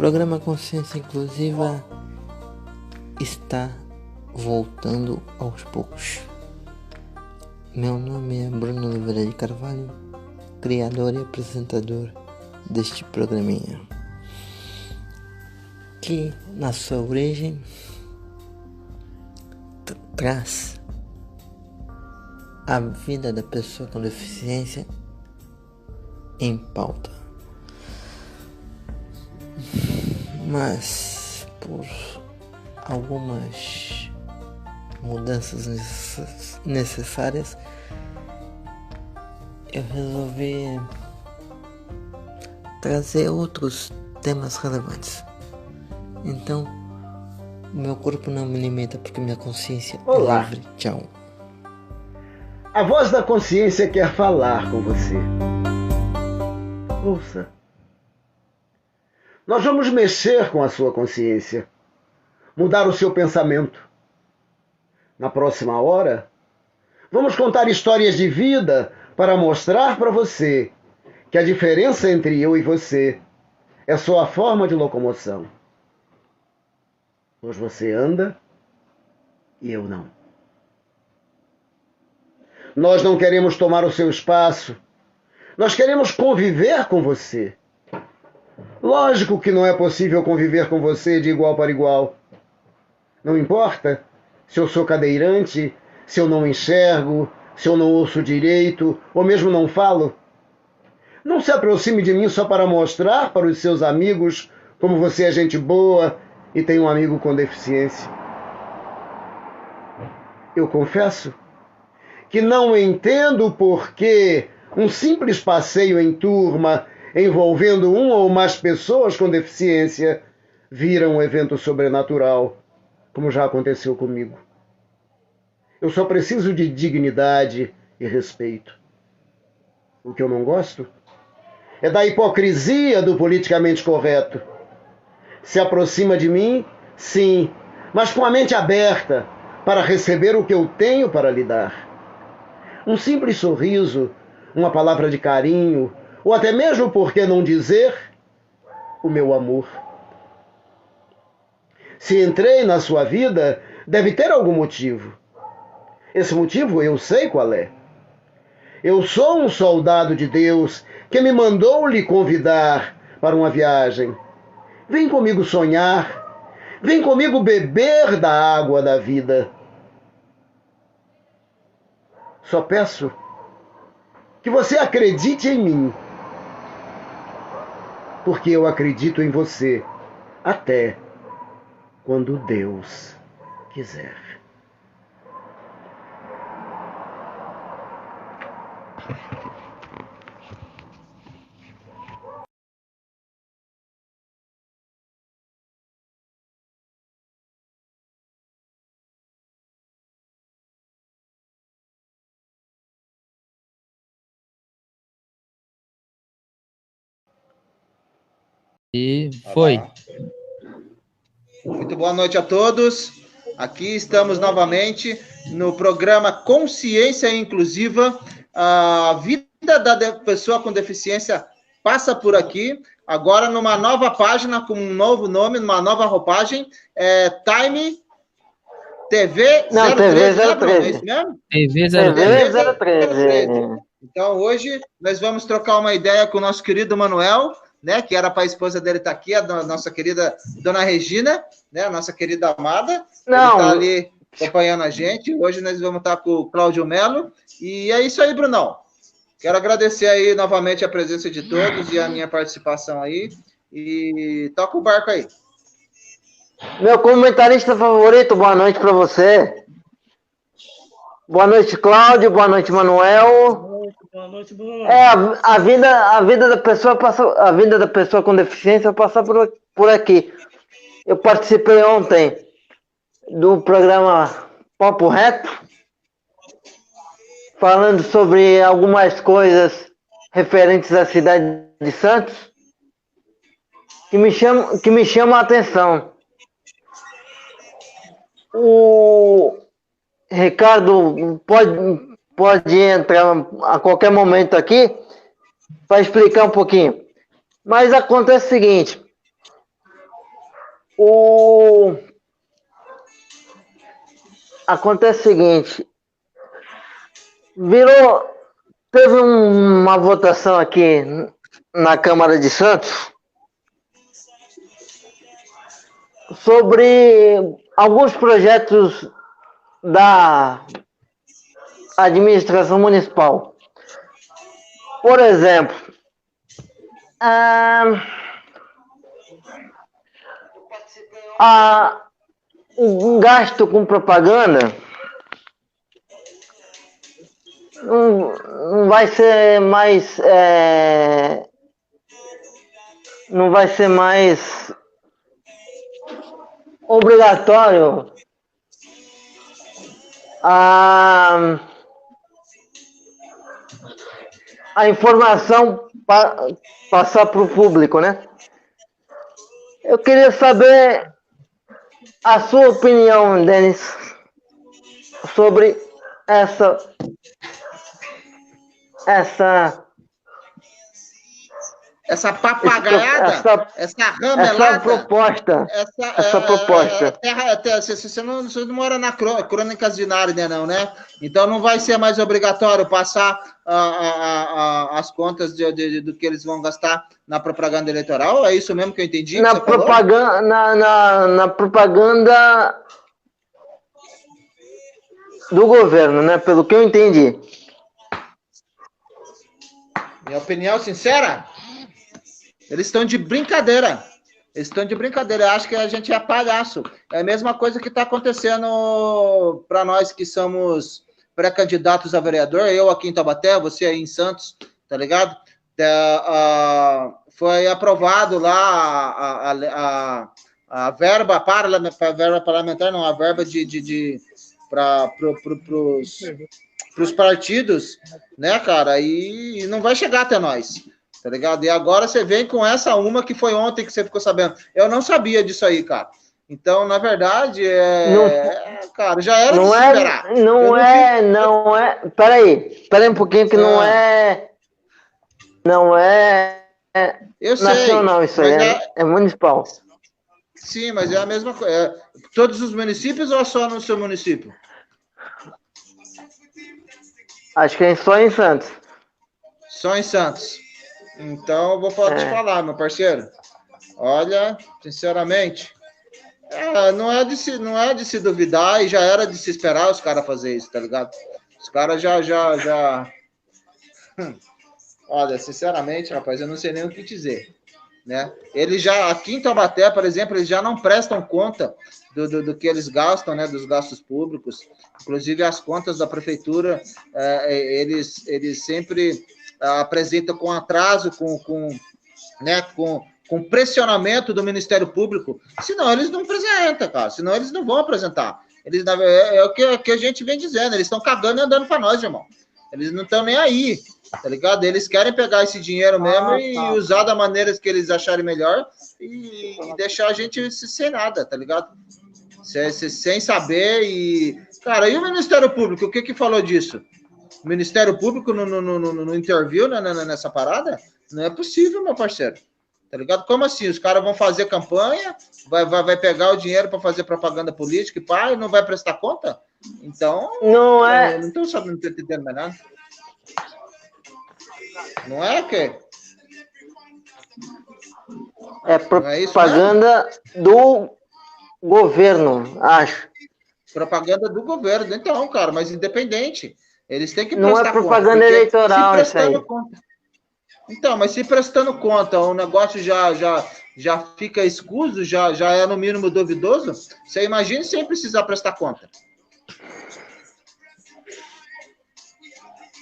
programa Consciência Inclusiva está voltando aos poucos. Meu nome é Bruno Oliveira de Carvalho, criador e apresentador deste programinha, que na sua origem traz a vida da pessoa com deficiência em pauta. Mas por algumas mudanças necessárias, eu resolvi trazer outros temas relevantes. Então, o meu corpo não me limita porque minha consciência é livre. Tchau. A voz da consciência quer falar com você. Ouça. Nós vamos mexer com a sua consciência, mudar o seu pensamento. Na próxima hora, vamos contar histórias de vida para mostrar para você que a diferença entre eu e você é só a forma de locomoção. Pois você anda e eu não. Nós não queremos tomar o seu espaço. Nós queremos conviver com você. Lógico que não é possível conviver com você de igual para igual. Não importa se eu sou cadeirante, se eu não enxergo, se eu não ouço direito, ou mesmo não falo. Não se aproxime de mim só para mostrar para os seus amigos como você é gente boa e tem um amigo com deficiência. Eu confesso que não entendo por que um simples passeio em turma envolvendo uma ou mais pessoas com deficiência vira um evento sobrenatural, como já aconteceu comigo. Eu só preciso de dignidade e respeito. O que eu não gosto é da hipocrisia do politicamente correto. Se aproxima de mim, sim, mas com a mente aberta para receber o que eu tenho para lhe dar. Um simples sorriso, uma palavra de carinho, ou até mesmo, por que não dizer, o meu amor. Se entrei na sua vida, deve ter algum motivo. Esse motivo eu sei qual é. Eu sou um soldado de Deus que me mandou lhe convidar para uma viagem. Vem comigo sonhar, vem comigo beber da água da vida. Só peço que você acredite em mim, porque eu acredito em você até quando Deus quiser. E foi. Muito boa noite a todos. Aqui estamos novamente no programa Consciência Inclusiva. A vida da pessoa com deficiência passa por aqui, agora numa nova página, com um novo nome, numa nova roupagem. Time TV 03. Não, TV 013. É isso mesmo? TV 013. Então, hoje, nós vamos trocar uma ideia com o nosso querido Manuel, né, que era para a esposa dele estar aqui, a nossa querida Dona Regina, né, a nossa querida amada. Não. Ele está ali acompanhando a gente. Hoje nós vamos estar com o Cláudio Melo. E é isso aí, Brunão. Quero agradecer aí novamente a presença de todos e a minha participação aí. E toca o barco aí. Meu comentarista favorito, boa noite para você. Boa noite, Cláudio. Boa noite, Manuel. Boa noite, Bruno. A vida da pessoa passa, a vida da pessoa com deficiência passa por aqui. Eu participei ontem do programa Papo Reto, falando sobre algumas coisas referentes à cidade de Santos, que me chamam a atenção. O Ricardo pode entrar a qualquer momento aqui para explicar um pouquinho. Mas acontece o seguinte: Acontece o seguinte, teve uma votação aqui na Câmara de Santos sobre alguns projetos da administração municipal. Por exemplo, o gasto com propaganda não vai ser mais obrigatório a informação passar para o público, né? Eu queria saber a sua opinião, Denis, sobre essa papagaiada, essa ramelada, essa proposta. Você não mora na Crônicas de Nárnia, não, né? Então não vai ser mais obrigatório passar as contas do que eles vão gastar na propaganda eleitoral? É isso mesmo que eu entendi? Na propaganda do governo, né? Pelo que eu entendi. Minha opinião sincera? Eles estão de brincadeira. Eu acho que a gente é palhaço. É a mesma coisa que está acontecendo para nós que somos pré-candidatos a vereador. Eu aqui em Taubaté, você aí em Santos, tá ligado? Foi aprovado lá a verba parlamentar, não, a verba para os partidos, né, cara? E não vai chegar até nós. Tá ligado? E agora você vem com essa uma que foi ontem que você ficou sabendo. Eu não sabia disso aí, cara. Então, na verdade, cara, já era de se esperar. Não é. Peraí um pouquinho que não é eu nacional sei, isso aí, é municipal. Sim, mas é a mesma coisa. Todos os municípios ou só no seu município? Acho que é só em Santos. Só em Santos. Então, eu vou te falar, meu parceiro. Olha, sinceramente, não é de se duvidar e já era de se esperar os caras fazer isso, tá ligado? Os caras já... Olha, sinceramente, rapaz, eu não sei nem o que dizer, né? Eles já, aqui em Taubaté, por exemplo, eles já não prestam conta do que eles gastam, né? Dos gastos públicos. Inclusive, as contas da prefeitura, eles sempre... apresenta com atraso, com pressionamento do Ministério Público, senão eles não apresentam, cara, senão eles não vão apresentar. É o que a gente vem dizendo, eles estão cagando e andando para nós, irmão. Eles não estão nem aí, tá ligado? Eles querem pegar esse dinheiro mesmo e usar da maneira que eles acharem melhor e deixar a gente sem nada, tá ligado? Sem saber e... Cara, e o Ministério Público, o que falou disso? O Ministério Público não interviu nessa parada? Não é possível, meu parceiro. Tá ligado? Como assim? Os caras vão fazer campanha, vai pegar o dinheiro para fazer propaganda política e não vai prestar conta? Então, não é. Não estou sabendo, não estou entendendo mais nada. Não é, que? É propaganda do governo, acho. Propaganda do governo. Então, cara, mas independente. Eles têm que prestar conta. Não é propaganda eleitoral, isso aí. Então, mas se prestando conta, o negócio já fica escuso, já é no mínimo duvidoso, você imagina sem precisar prestar conta.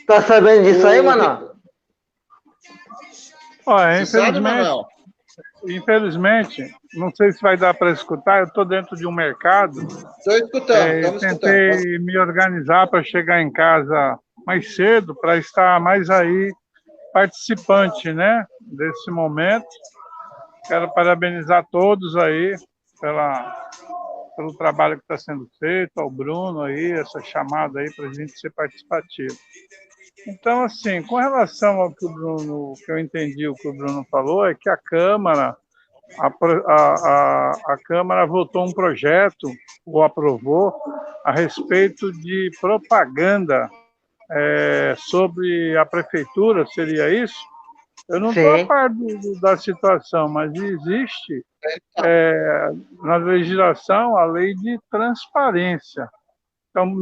Tá sabendo disso aí, Manoel? Olha, infelizmente, não sei se vai dar para escutar, eu estou dentro de um mercado. Estou escutando, tentei me organizar para chegar em casa mais cedo, para estar mais aí participante, né, desse momento. Quero parabenizar todos aí pelo trabalho que está sendo feito, ao Bruno aí, essa chamada aí para a gente ser participativo. Então, assim, com relação ao que eu entendi, o que o Bruno falou, é que a Câmara a Câmara votou um projeto, ou aprovou, a respeito de propaganda sobre a prefeitura, seria isso? Eu não estou a par da situação, mas existe na legislação a lei de transparência. Então,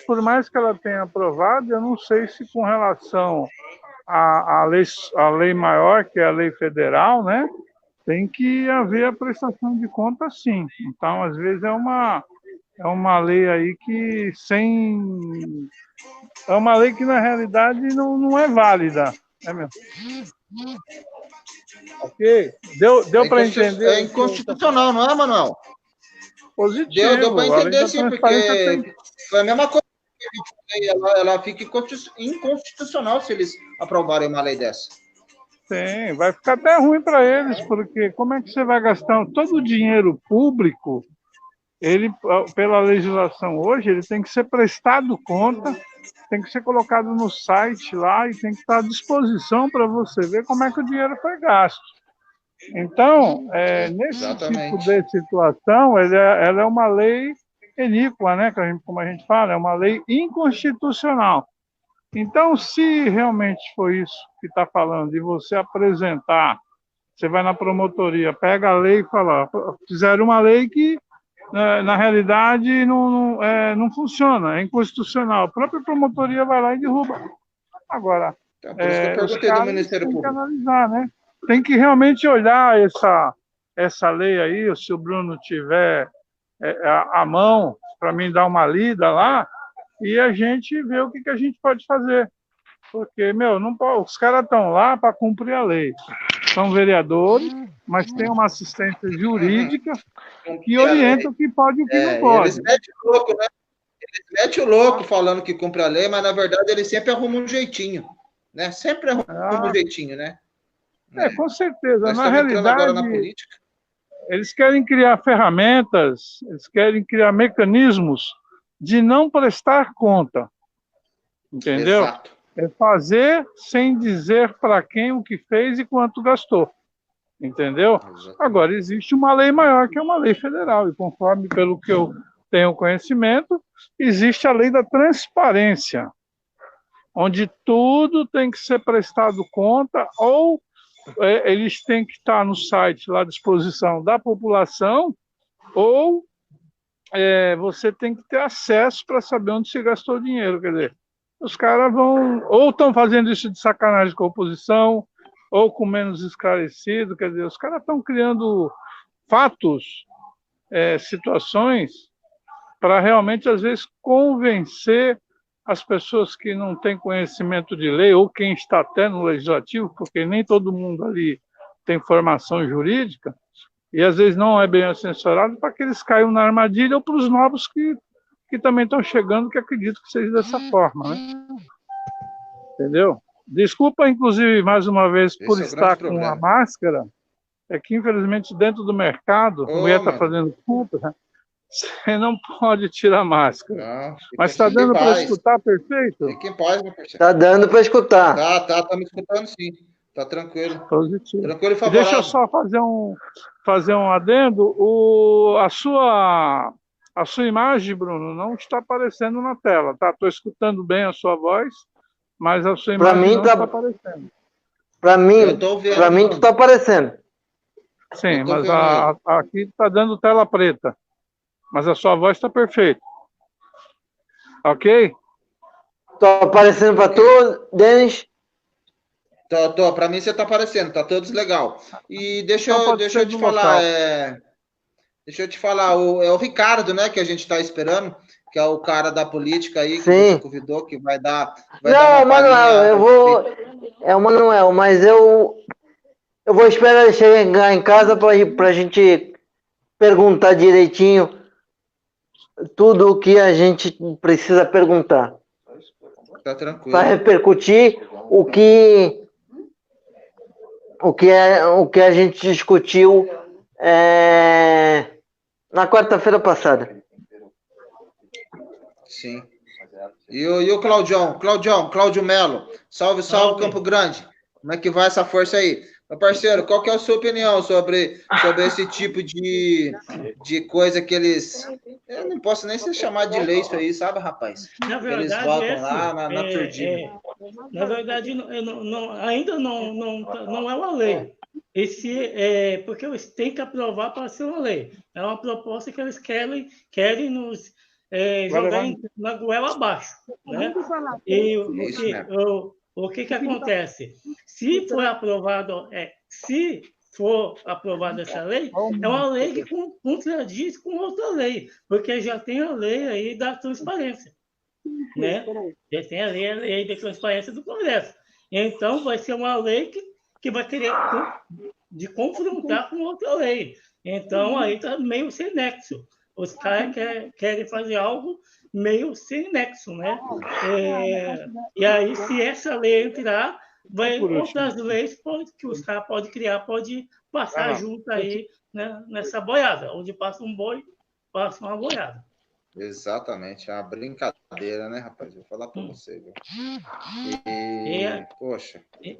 por mais que ela tenha aprovado, eu não sei se com relação à lei maior, que é a lei federal, né, tem que haver a prestação de conta, sim. Então, às vezes, é uma lei aí que é uma lei que, na realidade, não é válida. É mesmo. Ok? Deu para entender? É inconstitucional, não é, Manuel? Positivo. Deu para entender, sim, porque foi a mesma coisa que ela fica inconstitucional se eles aprovarem uma lei dessa. Sim, vai ficar até ruim para eles, porque como é que você vai gastar todo o dinheiro público? Ele, pela legislação hoje, ele tem que ser prestado conta, tem que ser colocado no site lá e tem que estar à disposição para você ver como é que o dinheiro foi gasto. Então, nesse tipo de situação, ela é uma lei iníqua, né? Como a gente fala, é uma lei inconstitucional. Então, se realmente foi isso que está falando, de você apresentar, você vai na promotoria, pega a lei e fala, fizeram uma lei que, na realidade, não funciona, é inconstitucional. A própria promotoria vai lá e derruba. Agora, então, por isso que eu perguntei do Ministério Público. Tem que analisar, né? Tem que realmente olhar essa lei aí, se o Bruno tiver à mão, para mim dar uma lida lá, e a gente ver o que a gente pode fazer. Porque, os caras estão lá para cumprir a lei. São vereadores, mas tem uma assistência jurídica que orienta o que pode e o que não pode. Eles metem o louco, né? Eles metem o louco falando que cumpre a lei, mas, na verdade, eles sempre arrumam um jeitinho. Né? Sempre arrumam um jeitinho, né? Com certeza. Nós Na realidade, agora na política. Eles querem criar ferramentas, eles querem criar mecanismos de não prestar conta. Entendeu? Exato. É fazer sem dizer para quem o que fez e quanto gastou. Entendeu? Exatamente. Agora, existe uma lei maior, que é uma lei federal, e conforme pelo que eu tenho conhecimento, existe a lei da transparência, onde tudo tem que ser prestado conta, ou eles têm que estar no site lá à disposição da população, ou você tem que ter acesso para saber onde se gastou o dinheiro. Quer dizer, os caras ou estão fazendo isso de sacanagem com a oposição, ou com menos esclarecido. Quer dizer, os caras estão criando fatos, situações, para realmente, às vezes, convencer as pessoas que não têm conhecimento de lei, ou quem está até no legislativo, porque nem todo mundo ali tem formação jurídica, e às vezes não é bem assessorado, para que eles caiam na armadilha, ou para os novos que também estão chegando, que acredito que seja dessa forma, né? Entendeu? Desculpa, inclusive, mais uma vez, por estar com a máscara, é que, infelizmente, dentro do mercado, a mulher está fazendo compra, você não pode tirar a máscara. Não, mas está dando para escutar perfeito? Fique em paz, meu parceiro. Está dando para escutar. Tá me escutando, sim. Tá tranquilo. Positivo. Tranquilo e favorável. Deixa eu só fazer um adendo. A sua imagem, Bruno, não está aparecendo na tela, tá? Estou escutando bem a sua voz, mas a sua imagem não está aparecendo. Para mim, tu está aparecendo. Sim, mas aqui está dando tela preta. Mas a sua voz está perfeita. Ok? Estou aparecendo para tu, Denis? Tô. Para mim você está aparecendo. Tá todos legal. E deixa eu te falar. Deixa eu te falar. É o Ricardo, né? Que a gente está esperando. Que é o cara da política aí. Que você convidou. Que vai dar... Não, Manuel. Eu vou... É o Manuel. Mas eu vou esperar ele chegar em casa para a gente perguntar direitinho tudo o que a gente precisa perguntar. Tá tranquilo. Para repercutir o que a gente discutiu na quarta-feira passada. Sim. E o Cláudio Melo. Salve, Campo Grande. Como é que vai essa força aí? Meu parceiro, qual que é a sua opinião sobre esse tipo de coisa que eles... Eu não posso nem se chamar de lei isso aí, sabe, rapaz? Na verdade, eles votam lá na turdina. Na verdade, ainda não é uma lei. Porque eles têm que aprovar para ser uma lei. É uma proposta que eles querem nos jogar na goela abaixo. Né? E o que acontece? Se for aprovado essa lei, é uma lei que contradiz com outra lei, porque já tem a lei aí da transparência. Né? Já tem a lei da transparência do Congresso. Então, vai ser uma lei que vai querer de confrontar com outra lei. Então, aí está meio sem nexo. Os caras querem fazer algo meio sem nexo, né? E aí, se essa lei entrar, outras leis que os caras podem criar, pode passar junto aí, né, nessa boiada. Onde passa um boi, passa uma boiada. Exatamente, é uma brincadeira, né, rapaz? Vou falar para você, viu? Poxa. E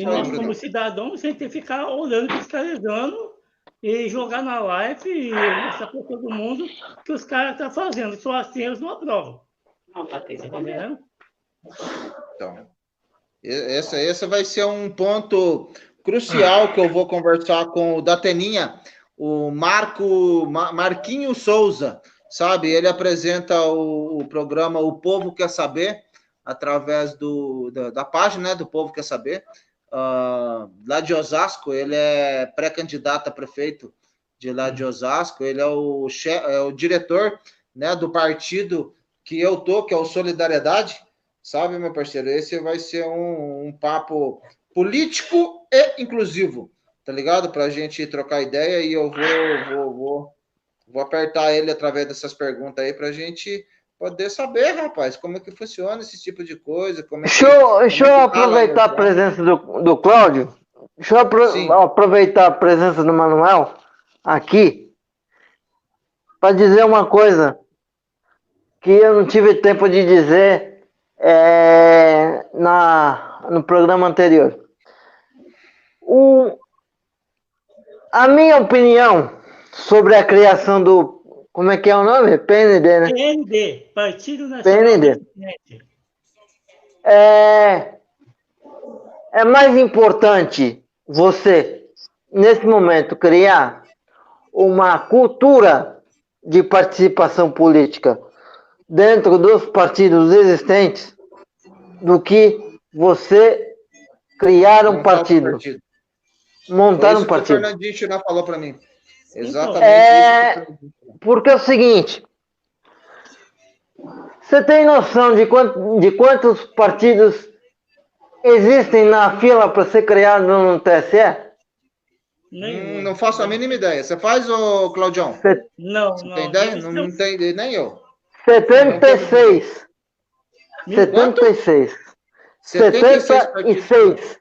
nós, como cidadãos, a gente tem que ficar olhando, fiscalizando e jogar na live e mostrar para todo mundo que os caras estão fazendo. Só assim eles não aprovam. Tá entendendo? Então, esse vai ser um ponto crucial que eu vou conversar com o Dateninha, o Marquinho Souza. Sabe, ele apresenta o programa O Povo Quer Saber, através da página, né, do Povo Quer Saber. Lá de Osasco, ele é pré-candidato a prefeito de lá de Osasco, ele é o diretor, né, do partido que eu tô, que é o Solidariedade, sabe, meu parceiro? Esse vai ser um papo político e inclusivo, tá ligado? Pra gente trocar ideia, e eu vou apertar ele através dessas perguntas aí para a gente poder saber, rapaz, como é que funciona esse tipo de coisa. Deixa eu aproveitar a presença do Cláudio. Deixa eu aproveitar a presença do Manuel aqui para dizer uma coisa que eu não tive tempo de dizer no programa anterior. A minha opinião sobre a criação do... Como é que é o nome? PND, né? PND, Partido Nacional Independente. É mais importante você, nesse momento, criar uma cultura de participação política dentro dos partidos existentes do que você criar um partido. Montar um partido. O Fernandinho já falou para mim. Exatamente isso. Porque é o seguinte, você tem noção de quantos partidos existem na fila para ser criado no TSE? Não faço a mínima ideia. Você faz, ô Claudião? Não. Tem ideia? Não tem nem eu. 76. 76. 76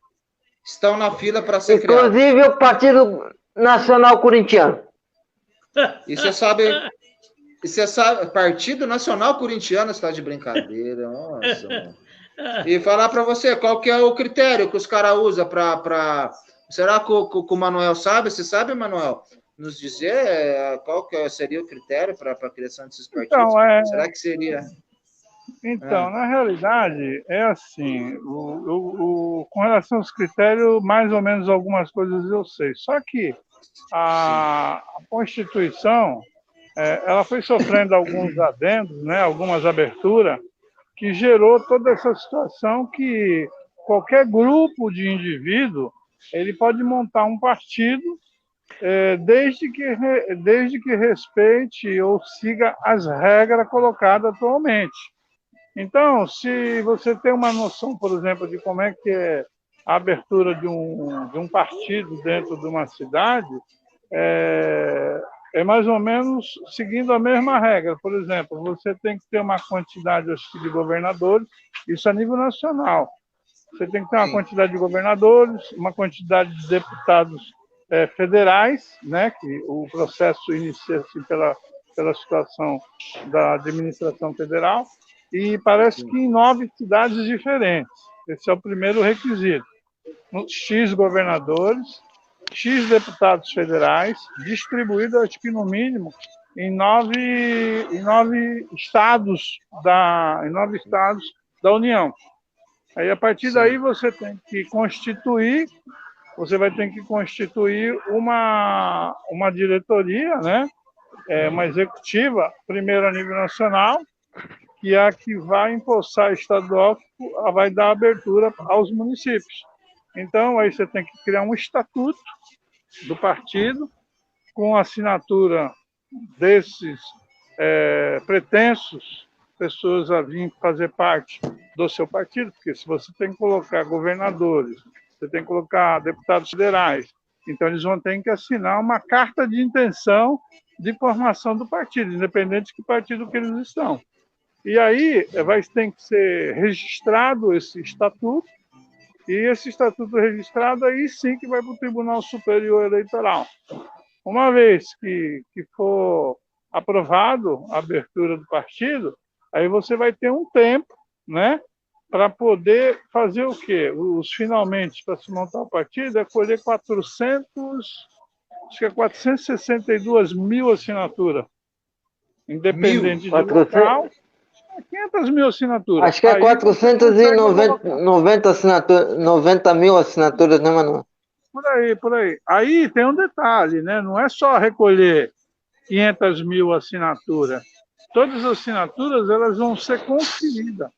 estão na fila para ser criado. Inclusive o Partido Nacional Corintiano. E você sabe, Partido Nacional Corintiano está de brincadeira. Nossa, mano. E falar para você, qual que é o critério que os caras usam para... Será que o Manuel sabe? Você sabe, Manuel? Nos dizer qual que seria o critério para a criação desses partidos? Então, será que seria... Então, na realidade, é assim, com relação aos critérios, mais ou menos algumas coisas eu sei. Só que a Constituição, ela foi sofrendo alguns adendos, né, algumas aberturas, que gerou toda essa situação que qualquer grupo de indivíduo, ele pode montar um partido desde que respeite ou siga as regras colocadas atualmente. Então, se você tem uma noção, por exemplo, de como é que é a abertura de um partido dentro de uma cidade, é mais ou menos seguindo a mesma regra. Por exemplo, você tem que ter uma quantidade, acho que, de governadores, isso a nível nacional. Você tem que ter uma quantidade de governadores, uma quantidade de deputados federais, né, que o processo inicia-se pela situação da administração federal, e parece que em 9 cidades diferentes. Esse é o primeiro requisito. X governadores, X deputados federais, distribuído, acho que no mínimo, em nove estados da União. Aí, a partir daí, você vai ter que constituir uma diretoria, né? Uma executiva, primeiro a nível nacional, que é a que vai empossar estadual, vai dar abertura aos municípios. Então, aí você tem que criar um estatuto do partido, com assinatura desses pretensos pessoas a vir fazer parte do seu partido, porque se você tem que colocar governadores, você tem que colocar deputados federais, então eles vão ter que assinar uma carta de intenção de formação do partido, independente de que partido que eles estão. E aí tem que ser registrado esse estatuto, e esse estatuto registrado aí sim que vai para o Tribunal Superior Eleitoral. Uma vez que for aprovado a abertura do partido, aí você vai ter um tempo, né, para poder fazer o quê? Finalmente, para se montar o partido, é colher 462 mil assinaturas. Independente do local, 500 mil assinaturas. Acho que é 90 mil assinaturas, né, Manuel? Por aí. Aí tem um detalhe, né? Não é só recolher 500 mil assinaturas. Todas as assinaturas elas vão ser conferidas,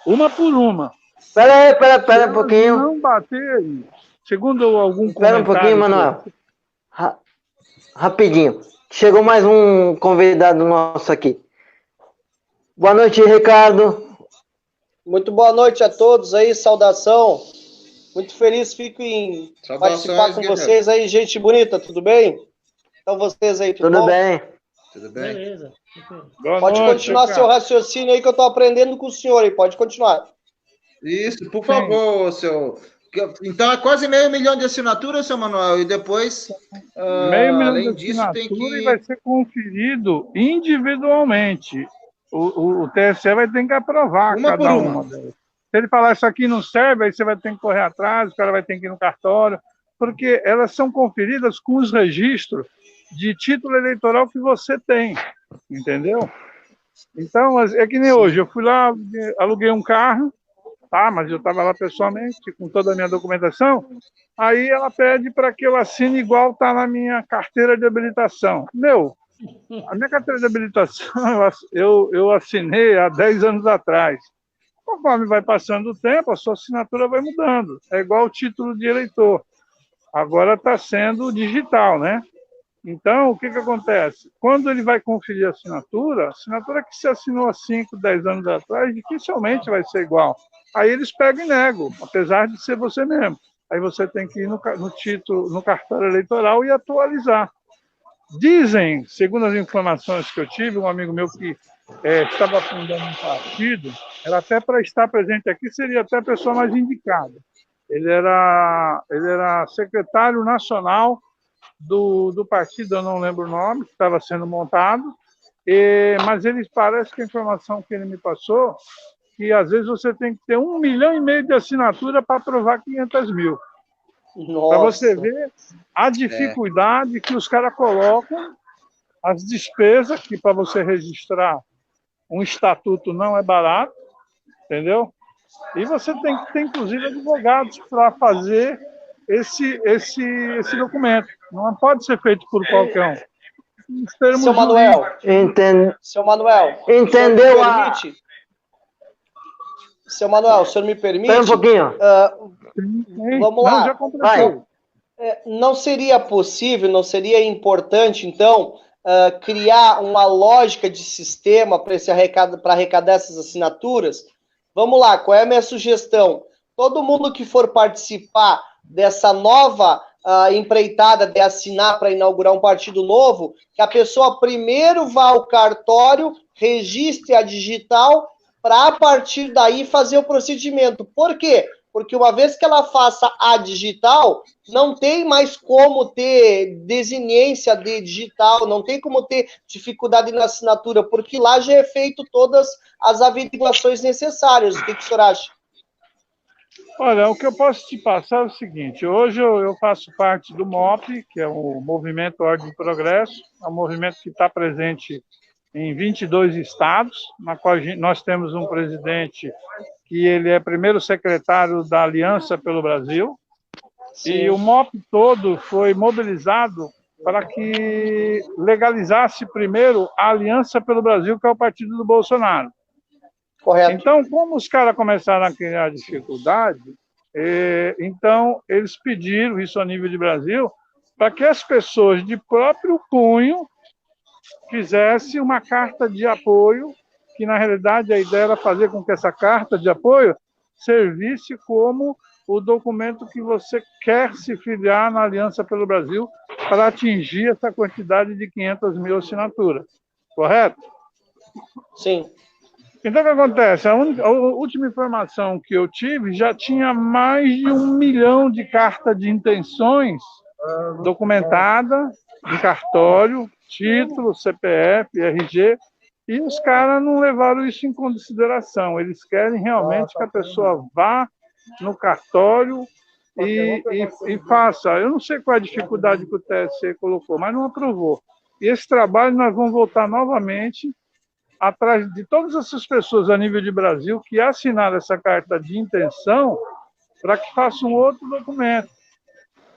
uma por uma. Pera um pouquinho. Não bater, segundo algum comentário... Espera um pouquinho, Manuel. Rapidinho. Chegou mais um convidado nosso aqui. Boa noite, Ricardo. Muito boa noite a todos aí, saudação. Muito feliz fico em participar com vocês aí, gente bonita, tudo bem? Então vocês aí, tudo bom? Bem. Tudo bem? Beleza. Pode continuar seu raciocínio aí que eu tô aprendendo com o senhor aí, pode continuar. Isso, por favor, seu... Então é quase 500 mil de assinaturas, seu Manuel, e depois, 500 mil além de disso, tem que... e vai ser conferido individualmente. O TSE vai ter que aprovar cada uma delas. Se ele falar isso aqui não serve, aí você vai ter que correr atrás, o cara vai ter que ir no cartório, porque elas são conferidas com os registros de título eleitoral que você tem, entendeu? Então, é que nem hoje, eu fui lá, aluguei um carro, tá? Mas eu estava lá pessoalmente, com toda a minha documentação, aí ela pede para que eu assine igual está na minha carteira de habilitação. A minha carteira de habilitação eu assinei há 10 anos atrás. Conforme vai passando o tempo, a sua assinatura vai mudando. É igual o título de eleitor. Agora está sendo digital, né? Então, o que acontece? Quando ele vai conferir a assinatura que se assinou há 5, 10 anos atrás, dificilmente vai ser igual. Aí eles pegam e negam, apesar de ser você mesmo. Aí você tem que ir no título, no cartório eleitoral e atualizar. Dizem, segundo as informações que eu tive, um amigo meu que estava fundando um partido, era até para estar presente aqui, seria até a pessoa mais indicada. Ele era secretário nacional do partido, eu não lembro o nome, que estava sendo montado, mas ele parece que a informação que ele me passou, que às vezes você tem que ter 1,5 milhão de assinatura para aprovar 500 mil. Para você ver a dificuldade que os caras colocam, as despesas, que para você registrar um estatuto não é barato, entendeu? E você tem que ter, inclusive, advogados para fazer esse documento. Não pode ser feito por qualquer um. Seu Manuel, Seu Manuel, entendeu? Seu Manuel, o senhor me permite? Espera um pouquinho. Vamos lá. Não seria possível, não seria importante, então, criar uma lógica de sistema para arrecadar essas assinaturas? Vamos lá, qual é a minha sugestão? Todo mundo que for participar dessa nova empreitada de assinar para inaugurar um partido novo, que a pessoa primeiro vá ao cartório, registre a digital, para a partir daí fazer o procedimento. Por quê? Porque uma vez que ela faça a digital, não tem mais como ter desiniência de digital, não tem como ter dificuldade na assinatura, porque lá já é feito todas as averiguações necessárias. O que o senhor acha? Olha, o que eu posso te passar é o seguinte, hoje eu faço parte do MOP, que é o Movimento Ordem e Progresso, é um movimento que está presente em 22 estados, na qual nós temos um presidente que ele é primeiro secretário da Aliança pelo Brasil, e o MOP todo foi mobilizado para que legalizasse primeiro a Aliança pelo Brasil, que é o partido do Bolsonaro. Correto. Então, como os caras começaram a criar dificuldade, então eles pediram, isso a nível de Brasil, para que as pessoas de próprio punho fizessem uma carta de apoio, que na realidade a ideia era fazer com que essa carta de apoio servisse como o documento que você quer se filiar na Aliança pelo Brasil para atingir essa quantidade de 500 mil assinaturas. Correto? Sim. Então, o que acontece? A última informação que eu tive já tinha mais de 1 milhão de cartas de intenções documentada em cartório, título, CPF, RG, e os caras não levaram isso em consideração. Eles querem realmente que a pessoa vá no cartório e faça. Eu não sei qual é a dificuldade que o TSE colocou, mas não aprovou. E esse trabalho nós vamos voltar novamente atrás de todas essas pessoas a nível de Brasil que assinaram essa carta de intenção para que façam um outro documento.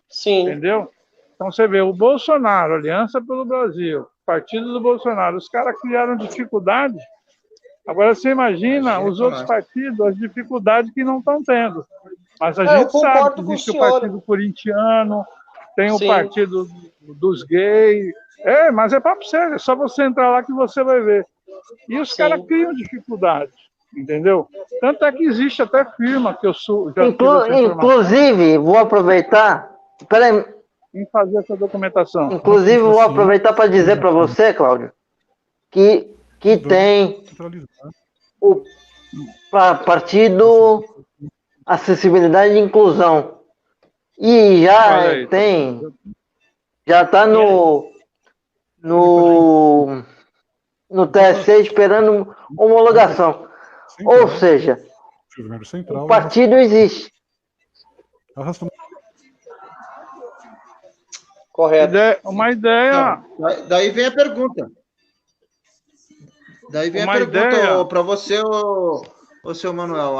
Sim. Entendeu? Então você vê o Bolsonaro, Aliança pelo Brasil, Partido do Bolsonaro, os caras criaram dificuldade. Agora você imagina os outros partidos, as dificuldades que não estão tendo. Mas a gente sabe que existe o Partido Corintiano, tem o Partido dos Gays. Mas é papo sério, é só você entrar lá que você vai ver. E os caras criam dificuldade, entendeu? Tanto é que existe até firma que eu sou. Inclusive, vou aproveitar. Peraí. Em fazer essa documentação. Inclusive, vou aproveitar para dizer para você, Cláudio, que tem o Partido Acessibilidade e Inclusão. E já tem. Já está no TSE esperando homologação. Ou seja, o partido existe. Correto. Uma ideia. Daí vem a pergunta. Daí vem a pergunta para você, o seu Manuel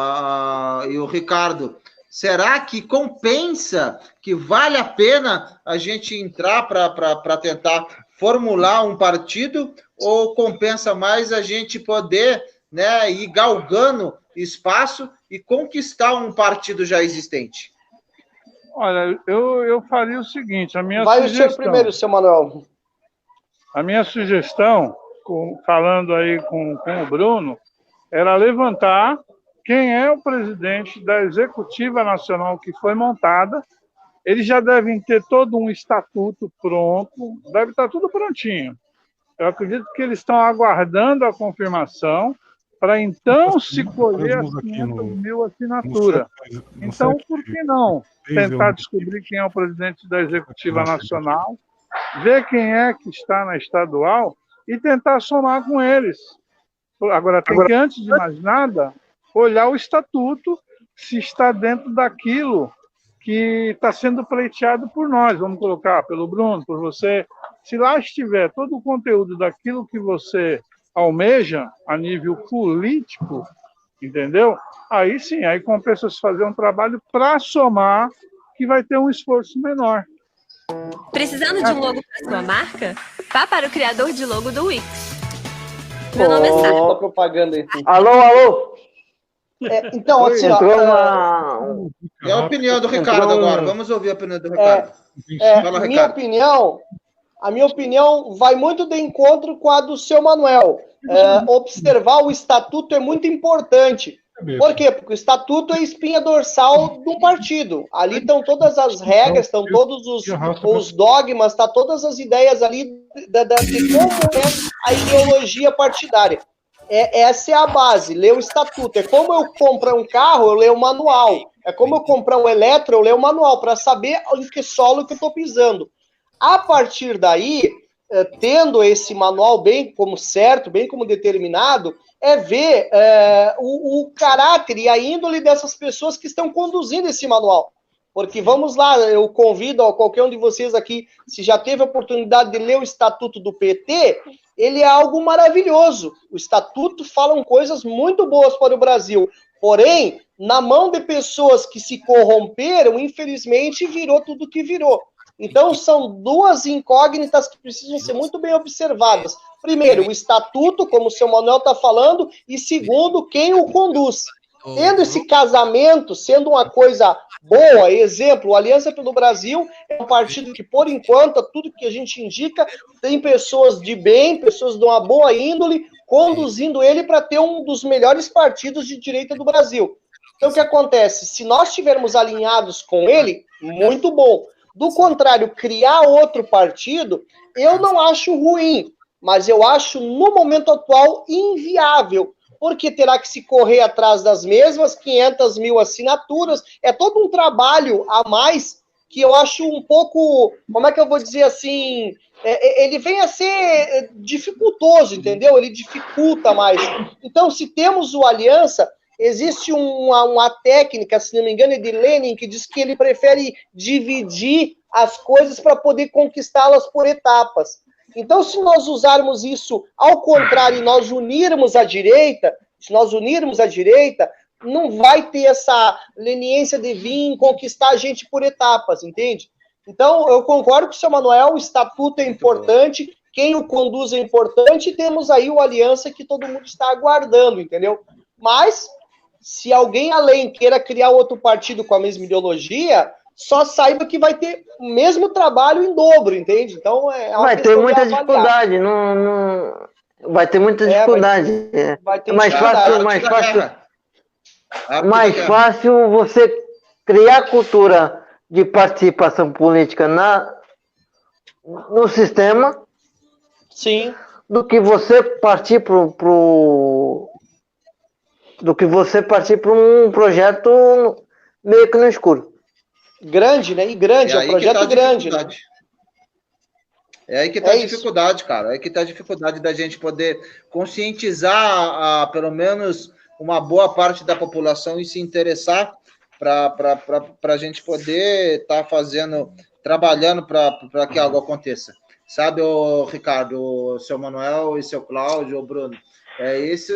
e o Ricardo. Será que compensa, que vale a pena a gente entrar para tentar formular um partido, ou compensa mais a gente poder, né, ir galgando espaço e conquistar um partido já existente? Olha, eu faria o seguinte, a minha Vai sugestão... o senhor primeiro, seu Manuel. A minha sugestão, falando aí com o Bruno, era levantar quem é o presidente da Executiva Nacional que foi montada. Eles já devem ter todo um estatuto pronto, deve estar tudo prontinho. Eu acredito que eles estão aguardando a confirmação para então se colher as 500 mil assinaturas. Então, por que não tentar descobrir quem é o presidente da Executiva Nacional, ver quem é que está na estadual e tentar somar com eles. Agora, tem que, antes de mais nada, olhar o estatuto, se está dentro daquilo que está sendo pleiteado por nós, vamos colocar, pelo Bruno, por você. Se lá estiver todo o conteúdo daquilo que você almeja a nível político, entendeu? Aí sim, aí compensa se fazer um trabalho para somar, que vai ter um esforço menor. Precisando de um logo para sua marca? Vá para o criador de logo do Wix. Meu nome é Sara. Propaganda aí. Alô? Então, assim, É a opinião do Ricardo agora. Vamos ouvir a opinião do Ricardo. Fala, Ricardo. A minha opinião vai muito de encontro com a do seu Manuel. Observar o estatuto é muito importante. Por quê? Porque o estatuto é a espinha dorsal do partido. Ali estão todas as regras, estão todos os dogmas, estão todas as ideias ali de como é a ideologia partidária. Essa é a base, ler o estatuto. É como eu comprar um carro, eu leio o manual. É como eu comprar um eletro, eu leio o manual, para saber em que solo que eu estou pisando. A partir daí, tendo esse manual bem como certo, bem como determinado, é ver o caráter e a índole dessas pessoas que estão conduzindo esse manual. Porque, vamos lá, eu convido a qualquer um de vocês aqui, se já teve a oportunidade de ler o Estatuto do PT, ele é algo maravilhoso. O Estatuto fala coisas muito boas para o Brasil. Porém, na mão de pessoas que se corromperam, infelizmente, virou tudo que virou. Então, são duas incógnitas que precisam ser muito bem observadas. Primeiro, o Estatuto, como o seu Manuel está falando, e segundo, quem o conduz. Tendo esse casamento, sendo uma coisa boa, exemplo, a Aliança pelo Brasil é um partido que, por enquanto, tudo que a gente indica, tem pessoas de bem, pessoas de uma boa índole, conduzindo ele para ter um dos melhores partidos de direita do Brasil. Então, o que acontece? Se nós estivermos alinhados com ele, muito bom. Do contrário, criar outro partido, eu não acho ruim, mas eu acho, no momento atual, inviável, porque terá que se correr atrás das mesmas 500 mil assinaturas, é todo um trabalho a mais que eu acho um pouco, como é que eu vou dizer assim, ele vem a ser dificultoso, entendeu? Ele dificulta mais. Então, se temos o Aliança, existe uma técnica, se não me engano, é de Lenin, que diz que ele prefere dividir as coisas para poder conquistá-las por etapas. Então, se nós usarmos isso ao contrário e nós unirmos a direita, não vai ter essa leniência de vir conquistar a gente por etapas, entende? Então, eu concordo com o seu Manuel, o Estatuto é importante, quem o conduz é importante, e temos aí o Aliança que todo mundo está aguardando, entendeu? Mas, se alguém além queira criar outro partido com a mesma ideologia, só saiba que vai ter o mesmo trabalho em dobro, entende? Então, vai ter muita dificuldade, não... Vai ter muita dificuldade. Vai ter mais fácil você criar cultura de participação política no sistema, sim, do que você partir para um projeto meio que no escuro. Grande, né? E grande, é um projeto grande. Né? É aí que está a dificuldade, cara. É aí que está a dificuldade da gente poder conscientizar pelo menos uma boa parte da população e se interessar para a gente poder estar trabalhando para que algo aconteça. Sabe, Ricardo, o seu Manuel e seu Cláudio, o Bruno? É isso,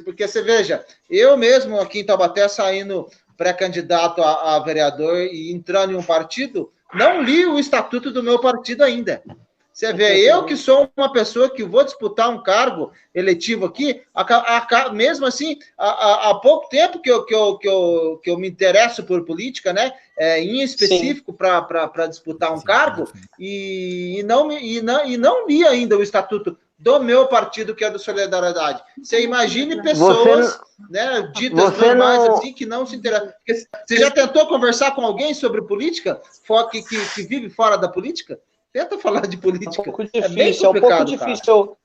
porque você veja, eu mesmo aqui em Taubaté saindo pré-candidato a vereador e entrando em um partido, não li o estatuto do meu partido ainda. Você vê, eu que sou uma pessoa que vou disputar um cargo eletivo aqui, mesmo assim, há pouco tempo que eu me interesso por política, né? Em específico para disputar um cargo, e não li ainda o estatuto do meu partido, que é do Solidariedade. Você imagine pessoas ditas normais, assim, que não se interessam. Você já tentou conversar com alguém sobre política, que vive fora da política? Tenta falar de política. É um pouco difícil, difícil.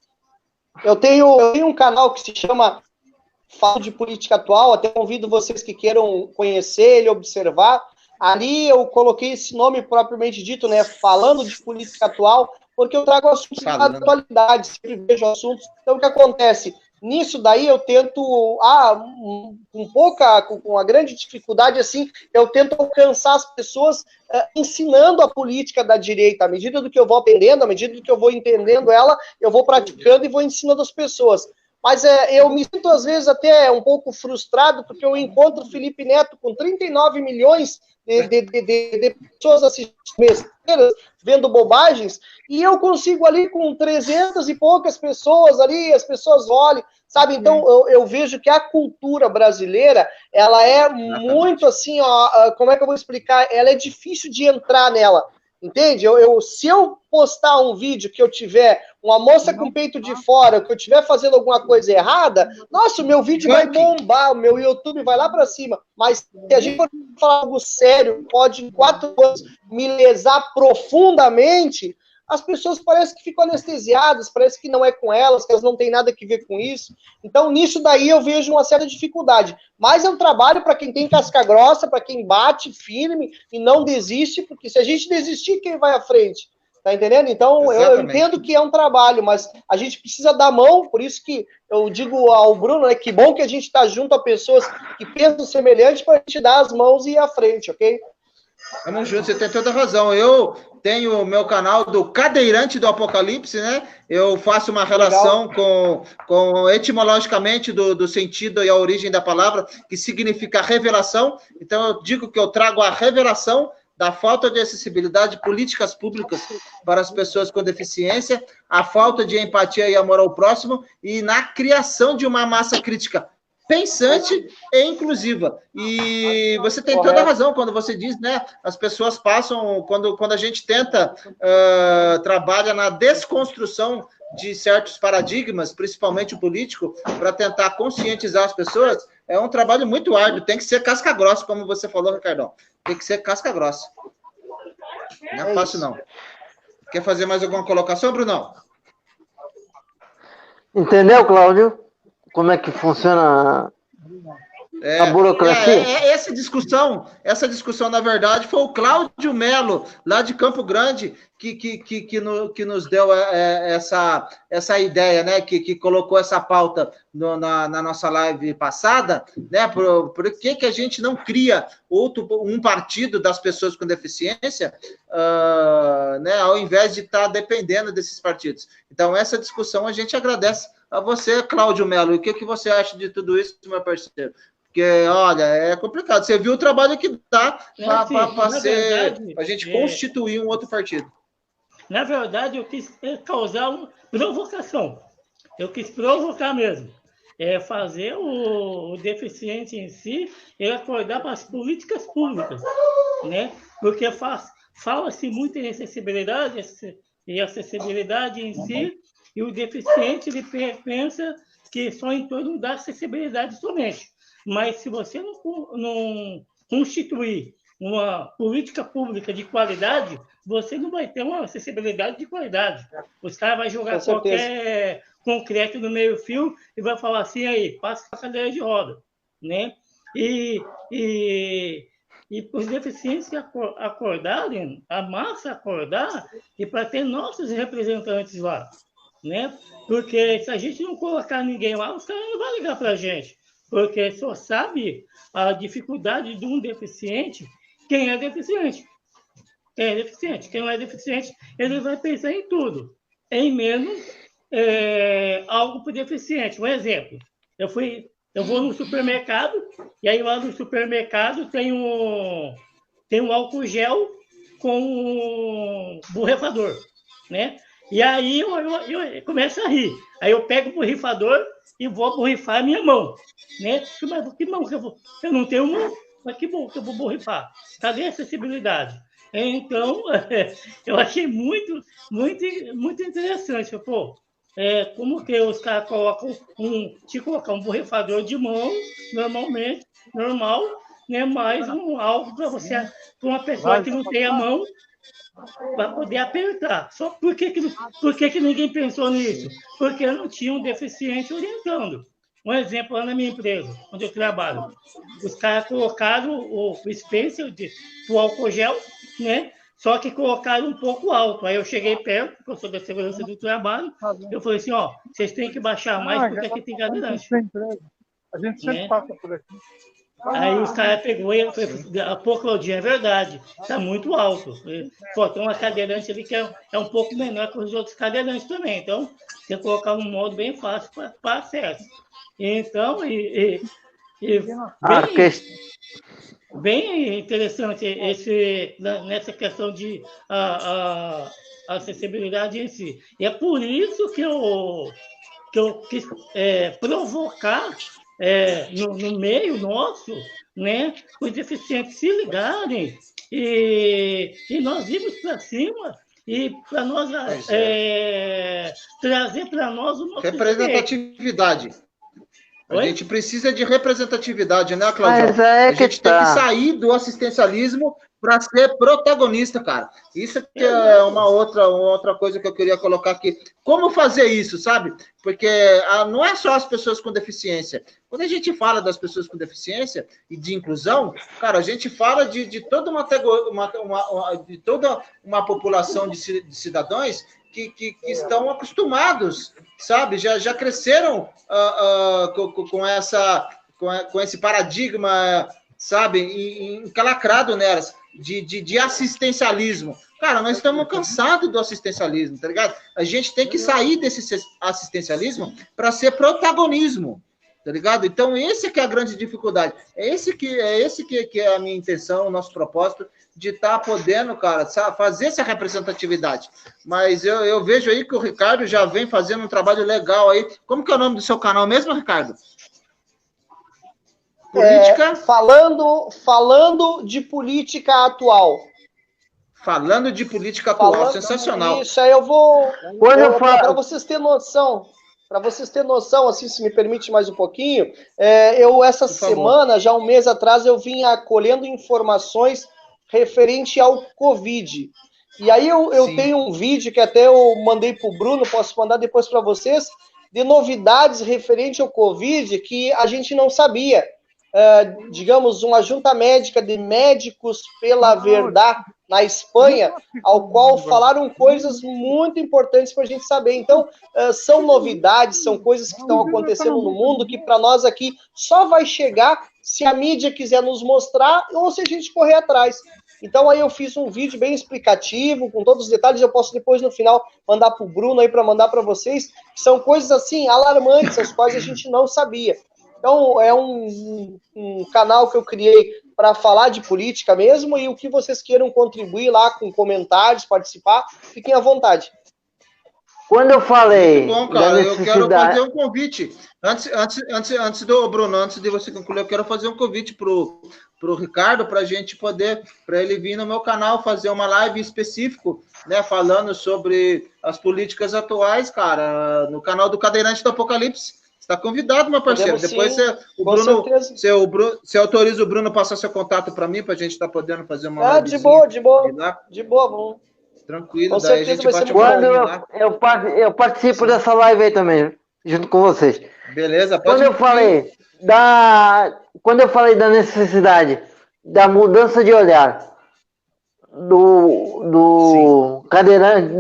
Eu tenho um canal que se chama Falo de Política Atual, até convido vocês que queiram conhecer ele, observar. Ali eu coloquei esse nome propriamente dito, né? Falando de política atual, porque eu trago assuntos da atualidade, sempre vejo assuntos. Então, o que acontece? Nisso daí eu tento, com uma grande dificuldade, assim, eu tento alcançar as pessoas ensinando a política da direita. À medida do que eu vou aprendendo, à medida do que eu vou entendendo ela, eu vou praticando e vou ensinando as pessoas. Mas eu me sinto, às vezes, até um pouco frustrado, porque eu encontro o Felipe Neto com 39 milhões de pessoas assistindo besteiras, vendo bobagens, e eu consigo ali com 300 e poucas pessoas ali, as pessoas olham, sabe? Então, eu vejo que a cultura brasileira, ela é muito assim, como é que eu vou explicar? Ela é difícil de entrar nela. Entende? Se eu postar um vídeo que eu tiver uma moça com peito de fora, que eu estiver fazendo alguma coisa errada, nossa, o meu vídeo vai bombar, o meu YouTube vai lá para cima. Mas se a gente for falar algo sério, pode em 4 anos me lesar profundamente, as pessoas parecem que ficam anestesiadas, parece que não é com elas, que elas não têm nada a ver com isso. Então, nisso daí eu vejo uma certa dificuldade. Mas é um trabalho para quem tem casca grossa, para quem bate firme e não desiste, porque se a gente desistir, quem vai à frente? Tá entendendo? Então, eu entendo que é um trabalho, mas a gente precisa dar mão, por isso que eu digo ao Bruno, né, que bom que a gente está junto a pessoas que pensam semelhante para a gente dar as mãos e ir à frente, ok? Vamos juntos, você tem toda a razão. Eu tenho o meu canal do Cadeirante do Apocalipse, né? Eu faço uma relação com etimologicamente do sentido e a origem da palavra, que significa revelação. Então, eu digo que eu trago a revelação da falta de acessibilidade de políticas públicas para as pessoas com deficiência, a falta de empatia e amor ao próximo, e na criação de uma massa crítica pensante e inclusiva. E você tem toda a razão quando você diz, né? As pessoas passam, quando a gente tenta, trabalha na desconstrução de certos paradigmas, principalmente o político, para tentar conscientizar as pessoas, é um trabalho muito árduo, tem que ser casca grossa, como você falou, Ricardão. Tem que ser casca grossa. Não é fácil, não. Quer fazer mais alguma colocação, Brunão? Entendeu, Cláudio? Como é que funciona a burocracia? Essa discussão, na verdade, foi o Cláudio Melo, lá de Campo Grande, que nos deu essa ideia, né? Que colocou essa pauta na nossa live passada, né? Por que a gente não cria um partido das pessoas com deficiência, né? Ao invés de estar dependendo desses partidos. Então, essa discussão a gente agradece a você, Cláudio Melo. E o que você acha de tudo isso, meu parceiro? Porque, olha, é complicado. Você viu o trabalho que dá para a gente constituir um outro partido. Na verdade, eu quis causar uma provocação. Eu quis provocar mesmo. Fazer o deficiente em si ele acordar para as políticas públicas, né? Porque fala-se muito em acessibilidade, e acessibilidade em si, e o deficiente ele pensa que só em torno da acessibilidade somente. Mas se você não constituir uma política pública de qualidade, você não vai ter uma acessibilidade de qualidade. Os caras vão jogar qualquer concreto no meio-fio e vai falar assim, aí, passa a cadeira de roda, né? E os deficientes acordarem, a massa acordar, e para ter nossos representantes lá, né? Porque se a gente não colocar ninguém lá, os caras não vão ligar para a gente, porque só sabe a dificuldade de um deficiente quem é deficiente. Quem não é deficiente, ele vai pensar em tudo, em menos algo para o deficiente. Um exemplo, eu vou no supermercado, e aí lá no supermercado tem um álcool gel com um borrifador, né? E aí eu começo a rir. Aí eu pego o borrifador e vou borrifar a minha mão, né? Mas que mão que eu vou? Eu não tenho mão, mas que bom que eu vou borrifar. Cadê a acessibilidade? Então, eu achei muito, muito, muito interessante. Pô, como que os caras colocam colocar um borrifador de mão, normal, né? Mais algo para você, para uma pessoa que não tem a mão, para poder apertar. Só por que ninguém pensou nisso? Porque não tinha um deficiente orientando. Um exemplo lá na minha empresa, onde eu trabalho. Os caras colocaram o dispenser do álcool gel, né? Só que colocaram um pouco alto. Aí eu cheguei perto, porque eu sou da segurança do trabalho, eu falei assim, ó, vocês têm que baixar mais, porque aqui tem cadeirante. A gente sempre passa por aqui. Aí os caras pegou e falou, pô, Claudinho, é verdade, está muito alto. Pô, tem uma cadeirante ali que é um pouco menor que os outros cadeirantes também. Então, tem que colocar um modo bem fácil para acesso. Então, bem interessante nessa questão de acessibilidade em si. E é por isso que eu quis provocar no meio nosso, né, os deficientes se ligarem e nós irmos para cima e para nós trazer para nós o nosso representatividade. A gente precisa de representatividade, né, Claudio? Mas é a gente tem que sair do assistencialismo para ser protagonista, cara. Isso que é uma outra coisa que eu queria colocar aqui. Como fazer isso, sabe? Porque não é só as pessoas com deficiência. Quando a gente fala das pessoas com deficiência e de inclusão, cara, a gente fala de toda uma população de cidadãos que estão acostumados, sabe? Já cresceram com esse paradigma, sabe, encalacrado nelas, de assistencialismo. Cara, nós estamos cansados do assistencialismo, tá ligado? A gente tem que sair desse assistencialismo para ser protagonismo, tá ligado? Então, esse que é a grande dificuldade. É esse que é a minha intenção, o nosso propósito, de estar podendo, cara, fazer essa representatividade. Mas eu vejo aí que o Ricardo já vem fazendo um trabalho legal aí. Como que é o nome do seu canal mesmo, Ricardo? Política? Falando de política atual. Falando de política atual, sensacional. Isso, aí eu vou... Para vocês terem noção, assim, se me permite mais um pouquinho, essa semana, já um mês atrás, eu vinha colhendo informações referente ao Covid. E aí eu tenho um vídeo que até eu mandei para o Bruno, posso mandar depois para vocês, de novidades referente ao Covid que a gente não sabia. Digamos, uma junta médica de médicos pela verdade na Espanha, ao qual falaram coisas muito importantes para a gente saber. Então, são novidades, são coisas que estão acontecendo no mundo que para nós aqui só vai chegar se a mídia quiser nos mostrar ou se a gente correr atrás. Então, aí eu fiz um vídeo bem explicativo, com todos os detalhes. Eu posso depois, no final, mandar para o Bruno aí para mandar para vocês, que são coisas assim alarmantes, as quais a gente não sabia. Então, é um canal que eu criei para falar de política mesmo, e o que vocês queiram contribuir lá com comentários, participar, fiquem à vontade. Quando eu falei... Muito bom, cara, eu quero fazer um convite. Antes do Bruno, antes de você concluir, eu quero fazer um convite pro Ricardo, para a gente poder, para ele vir no meu canal fazer uma live específico, né, falando sobre as políticas atuais, cara, no canal do Cadeirante do Apocalipse. Está convidado, meu parceiro. Depois você autoriza o Bruno a passar seu contato para mim, para a gente estar podendo fazer uma live. De boa, vamos. Tranquilo, com daí a gente bate quando eu participo dessa live aí também, junto com vocês. Beleza, pode. Quando eu falei da necessidade da mudança de olhar do cadeirante,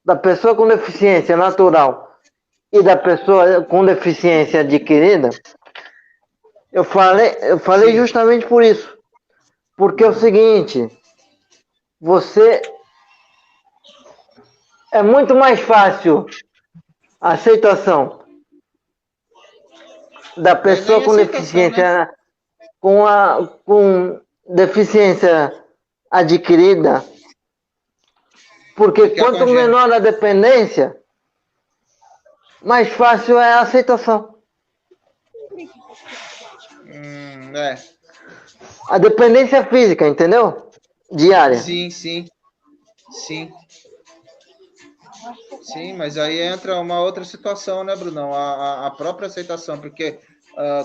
da pessoa com deficiência natural e da pessoa com deficiência adquirida, eu falei justamente por isso. Porque é o seguinte, é muito mais fácil a aceitação da pessoa com deficiência, né? com deficiência adquirida, porque quanto menor a dependência, mais fácil é a aceitação. A dependência física, entendeu? Diária. Sim, mas aí entra uma outra situação, né, Brunão? A própria aceitação, porque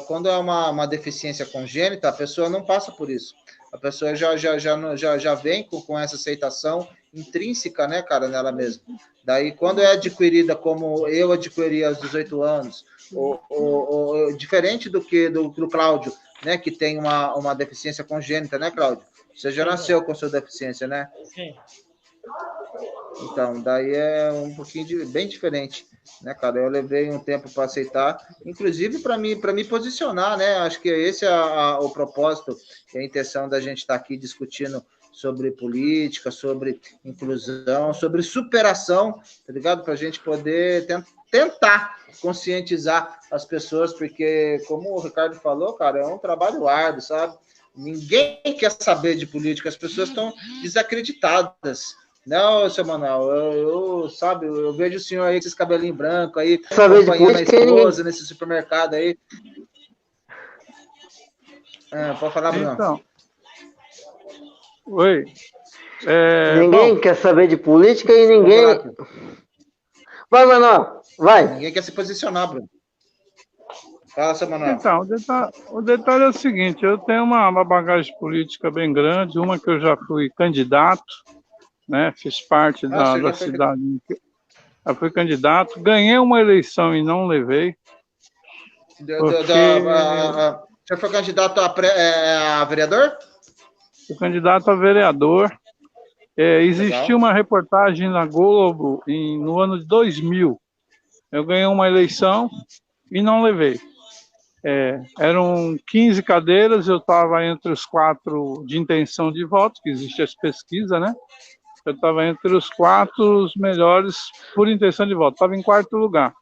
quando é uma deficiência congênita, a pessoa não passa por isso. A pessoa já vem com essa aceitação intrínseca, né, cara, nela mesma. Daí, quando é adquirida como eu adquiri aos 18 anos, ou diferente do Cláudio, né, que tem uma deficiência congênita, né, Cláudio? Você já nasceu com sua deficiência, né? Sim. Então, daí é um pouquinho bem diferente, né, cara? Eu levei um tempo para aceitar, inclusive para me posicionar, né? Acho que esse é o propósito e a intenção da gente estar aqui discutindo sobre política, sobre inclusão, sobre superação, tá ligado? Para a gente poder tentar conscientizar as pessoas, porque, como o Ricardo falou, cara, é um trabalho árduo, sabe? Ninguém quer saber de política, as pessoas estão desacreditadas. Não, seu Manuel, eu vejo o senhor aí com esses cabelinhos brancos aí, acompanhando a esposa nesse supermercado aí. Pode falar, Bruno. Então, oi. Ninguém quer saber de política e ninguém... Vai, Manuel, vai. Ninguém quer se posicionar, Bruno. Fala, seu Manuel. Então, o detalhe é o seguinte, eu tenho uma bagagem política bem grande, uma que eu já fui candidato, né? Fiz parte da cidade. Eu fui candidato, ganhei uma eleição e não levei. Você foi candidato a vereador? Fui candidato a vereador. Existiu uma reportagem na Globo no ano de 2000. Eu ganhei uma eleição e não levei. Eram 15 cadeiras, eu estava entre os 4 de intenção de voto, que existe essa pesquisa, né? Eu estava entre os 4 melhores por intenção de voto, estava em 4º lugar.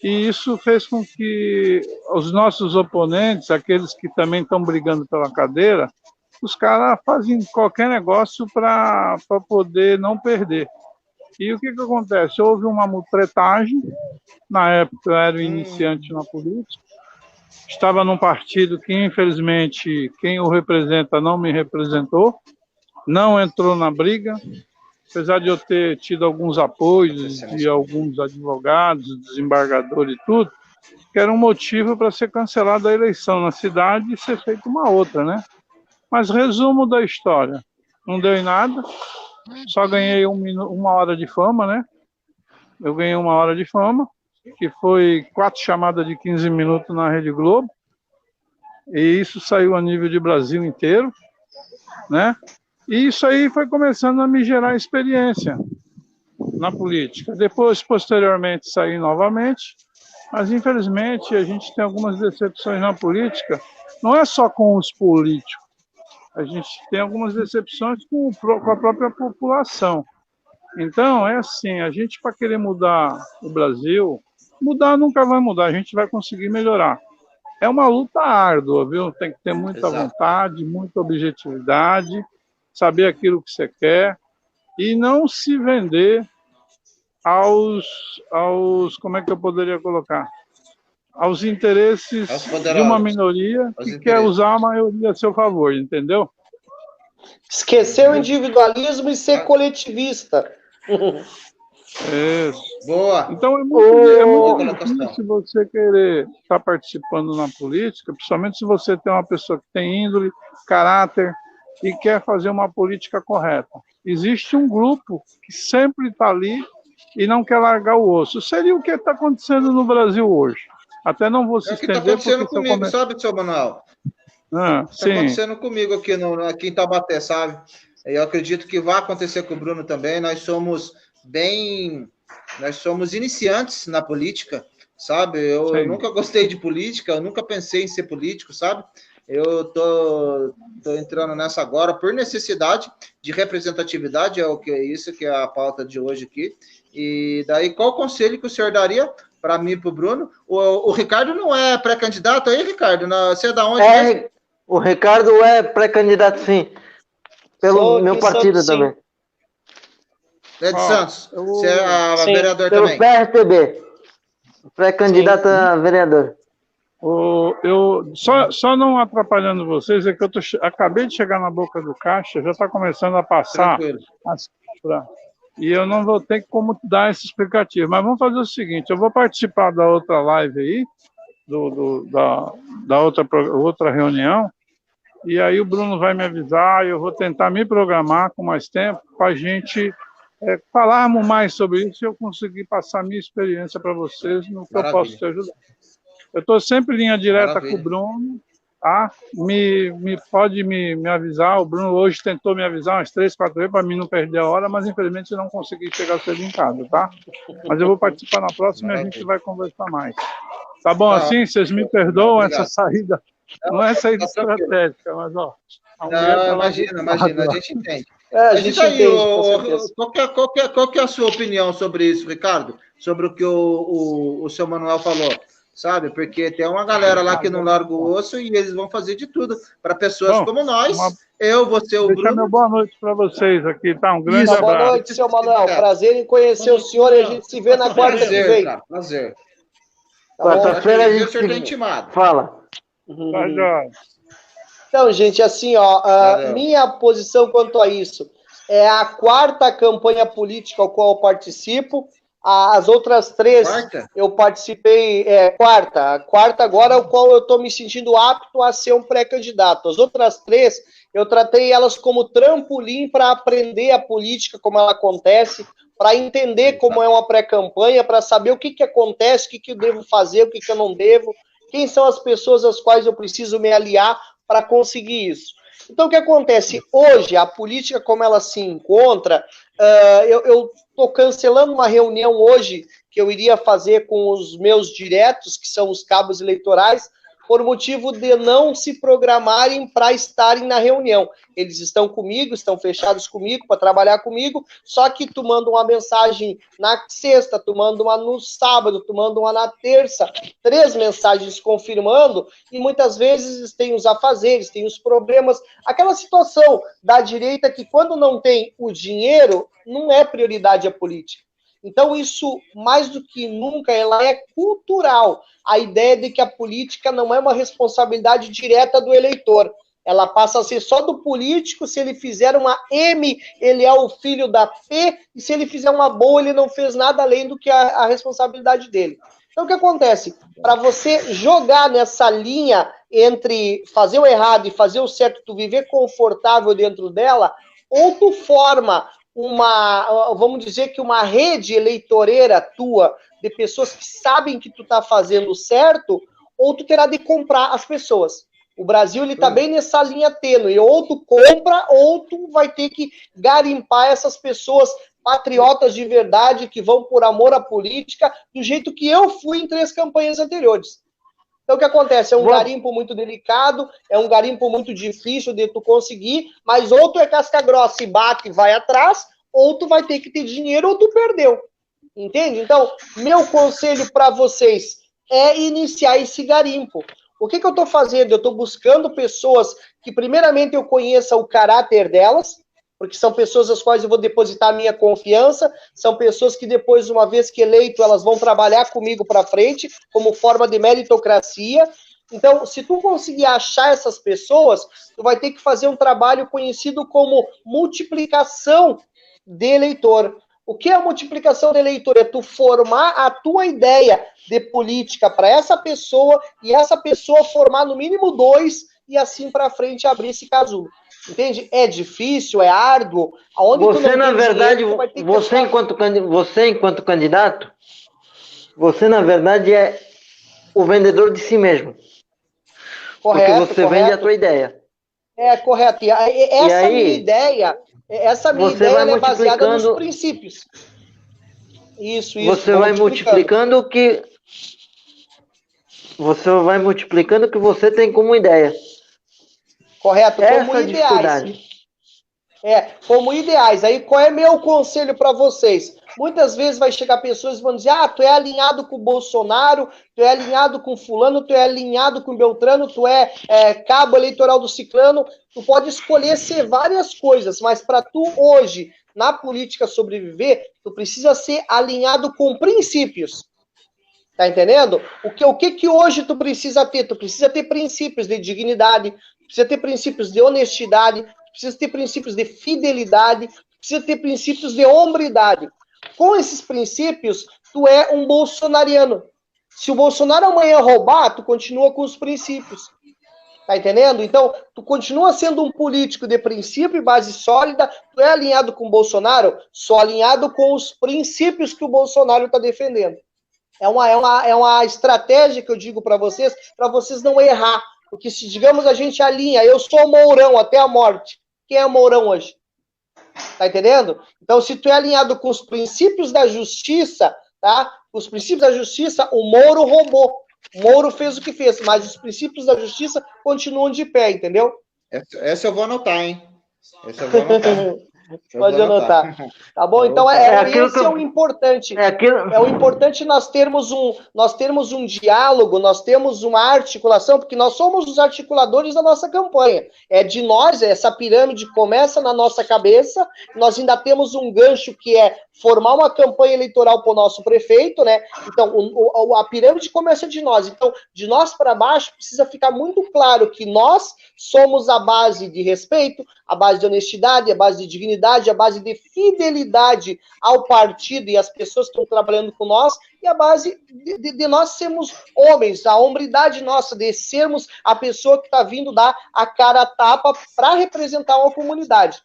E isso fez com que os nossos oponentes, aqueles que também estão brigando pela cadeira, os caras fazem qualquer negócio para poder não perder. E o que acontece? Houve uma mutretagem, na época eu era iniciante na política, estava num partido que, infelizmente, quem o representa não me representou, não entrou na briga, apesar de eu ter tido alguns apoios de alguns advogados, desembargadores e tudo, que era um motivo para ser cancelada a eleição na cidade e ser feita uma outra, né? Mas resumo da história, não deu em nada, só ganhei 1 hora de fama, né? Eu ganhei 1 hora de fama, que foi 4 chamadas de 15 minutos na Rede Globo, e isso saiu a nível de Brasil inteiro, né? E isso aí foi começando a me gerar experiência na política. Depois, posteriormente, saí novamente, mas infelizmente a gente tem algumas decepções na política, não é só com os políticos, a gente tem algumas decepções com a própria população. Então, é assim, a gente para querer mudar o Brasil, mudar nunca vai mudar, a gente vai conseguir melhorar. É uma luta árdua, viu? Tem que ter muita vontade, muita objetividade, saber aquilo que você quer e não se vender aos como é que eu poderia colocar? Aos interesses de uma minoria que quer usar a maioria a seu favor, entendeu? Esquecer o individualismo e ser coletivista. Isso. Boa. Então é muito difícil você querer estar participando na política, principalmente se você tem uma pessoa que tem índole, caráter e quer fazer uma política correta. Existe um grupo que sempre está ali e não quer largar o osso. Seria o que está acontecendo no Brasil hoje. Até não vou se estender. É o que está acontecendo comigo, sabe, seu Manuel? Está acontecendo comigo aqui em Taubaté, sabe? Eu acredito que vai acontecer com o Bruno também. Nós somos iniciantes na política, sabe? Eu nunca gostei de política, eu nunca pensei em ser político, sabe? Eu tô entrando nessa agora por necessidade de representatividade, isso que é a pauta de hoje aqui. E daí, qual o conselho que o senhor daria para mim e para o Bruno? O Ricardo não é pré-candidato aí, Ricardo? Você é da onde? O Ricardo é pré-candidato, sim. Pelo meu partido também. É de Santos? Você é vereador também? Pelo PRTB. Pré-candidato a vereador. Só não atrapalhando vocês, é que eu acabei de chegar na boca do caixa, já está começando a passar as cifras, e eu não vou ter como dar esse explicativo. Mas vamos fazer o seguinte, eu vou participar da outra live aí, da outra reunião, e aí o Bruno vai me avisar, e eu vou tentar me programar com mais tempo para a gente falarmos mais sobre isso e eu conseguir passar a minha experiência para vocês no que eu posso te ajudar. Eu estou sempre em linha direta com o Bruno, tá? Pode me avisar. O Bruno hoje tentou me avisar umas 3, 4 vezes para mim não perder a hora, mas infelizmente eu não consegui chegar cedo em casa, tá? Mas eu vou participar na próxima e a gente vai conversar mais. Tá bom assim? Vocês me perdoam essa saída? Não é saída estratégica, mas ó. Imagina, a gente entende. A gente entende. Qual que é a sua opinião sobre isso, Ricardo? Sobre o que o seu Manuel falou? Sabe? Porque tem uma galera lá que não larga o osso e eles vão fazer de tudo para pessoas como nós. Você, o Bruno. Uma boa noite para vocês aqui, tá? Um grande abraço. Boa noite, seu Manuel. Prazer em conhecer o senhor e a gente se vê na quarta que vem. Prazer. Quarta-feira a gente tá intimado. Fala. Então, gente, assim, minha posição quanto a isso é a 4ª campanha política ao qual eu participo. As outras 3 eu participei, quarta. A quarta agora é o qual eu estou me sentindo apto a ser um pré-candidato. As outras 3 eu tratei elas como trampolim para aprender a política, como ela acontece, para entender como é uma pré-campanha, para saber o que acontece, o que eu devo fazer, o que eu não devo, quem são as pessoas às quais eu preciso me aliar para conseguir isso. Então, o que acontece? Hoje, a política como ela se encontra, eu estou cancelando uma reunião hoje que eu iria fazer com os meus diretos, que são os cabos eleitorais, por motivo de não se programarem para estarem na reunião. Eles estão comigo, estão fechados comigo, para trabalhar comigo, só que tu manda uma mensagem na sexta, tu manda uma no sábado, tu manda uma na terça, 3 mensagens confirmando, e muitas vezes tem os afazeres, tem os problemas, aquela situação da direita que quando não tem o dinheiro, não é prioridade a política. Então, isso, mais do que nunca, ela é cultural. A ideia de que a política não é uma responsabilidade direta do eleitor. Ela passa a ser só do político. Se ele fizer uma M, ele é o filho da P, e se ele fizer uma boa, ele não fez nada além do que a responsabilidade dele. Então, o que acontece? Para você jogar nessa linha entre fazer o errado e fazer o certo, tu viver confortável dentro dela, ou tu forma vamos dizer que uma rede eleitoreira tua, de pessoas que sabem que tu tá fazendo certo, ou tu terá de comprar as pessoas. O Brasil, ele tá bem nessa linha tênue, ou tu compra, ou tu vai ter que garimpar essas pessoas patriotas de verdade, que vão por amor à política, do jeito que eu fui em 3 campanhas anteriores. Então, o que acontece? É um garimpo muito delicado, é um garimpo muito difícil de tu conseguir, mas ou tu é casca grossa e bate e vai atrás, ou tu vai ter que ter dinheiro, ou tu perdeu. Entende? Então, meu conselho para vocês é iniciar esse garimpo. O que eu estou fazendo? Eu estou buscando pessoas que, primeiramente, eu conheça o caráter delas, porque são pessoas às quais eu vou depositar a minha confiança, são pessoas que depois, uma vez que eleito, elas vão trabalhar comigo para frente, como forma de meritocracia. Então, se tu conseguir achar essas pessoas, tu vai ter que fazer um trabalho conhecido como multiplicação de eleitor. O que é a multiplicação de eleitor? É tu formar a tua ideia de política para essa pessoa, e essa pessoa formar no mínimo 2, e assim para frente abrir esse casulo. Entende? É difícil, é árduo. Aonde você, na verdade, você enquanto candidato, você, na verdade, é o vendedor de si mesmo. Correto. Porque você vende a tua ideia. É, correto. E essa minha ideia é baseada nos princípios. Isso. Você vai multiplicando o que... Você vai multiplicando o que você tem como ideia. Correto, como ideais. Como ideais. Aí, qual é meu conselho para vocês? Muitas vezes vai chegar pessoas e vão dizer, tu é alinhado com o Bolsonaro, tu é alinhado com fulano, tu é alinhado com Beltrano, tu é cabo eleitoral do ciclano. Tu pode escolher ser várias coisas, mas para tu hoje, na política sobreviver, tu precisa ser alinhado com princípios. Tá entendendo? O que hoje tu precisa ter? Tu precisa ter princípios de dignidade, precisa ter princípios de honestidade, precisa ter princípios de fidelidade, precisa ter princípios de hombridade. Com esses princípios, tu é um bolsonariano. Se o Bolsonaro amanhã roubar, tu continua com os princípios. Tá entendendo? Então, tu continua sendo um político de princípio e base sólida, tu é alinhado com o Bolsonaro, só alinhado com os princípios que o Bolsonaro está defendendo. É uma estratégia que eu digo para vocês não errar. Porque se, digamos, a gente alinha, eu sou Mourão até a morte. Quem é Mourão hoje? Tá entendendo? Então, se tu é alinhado com os princípios da justiça, tá? Os princípios da justiça, o Moro roubou. O Moro fez o que fez, mas os princípios da justiça continuam de pé, entendeu? Essa eu vou anotar, hein? Essa eu vou anotar. Pode anotar. Tá bom? Então, esse é o importante. É o importante nós termos um diálogo, nós temos uma articulação, porque nós somos os articuladores da nossa campanha. É de nós, essa pirâmide começa na nossa cabeça, nós ainda temos um gancho que é formar uma campanha eleitoral para o nosso prefeito, né? Então, a pirâmide começa de nós. Então, de nós para baixo, precisa ficar muito claro que nós somos a base de respeito, a base de honestidade, a base de dignidade, hombridade, a base de fidelidade ao partido e às pessoas que estão trabalhando com nós, e a base de nós sermos homens, a hombridade nossa, de sermos a pessoa que está vindo dar a cara a tapa para representar uma comunidade.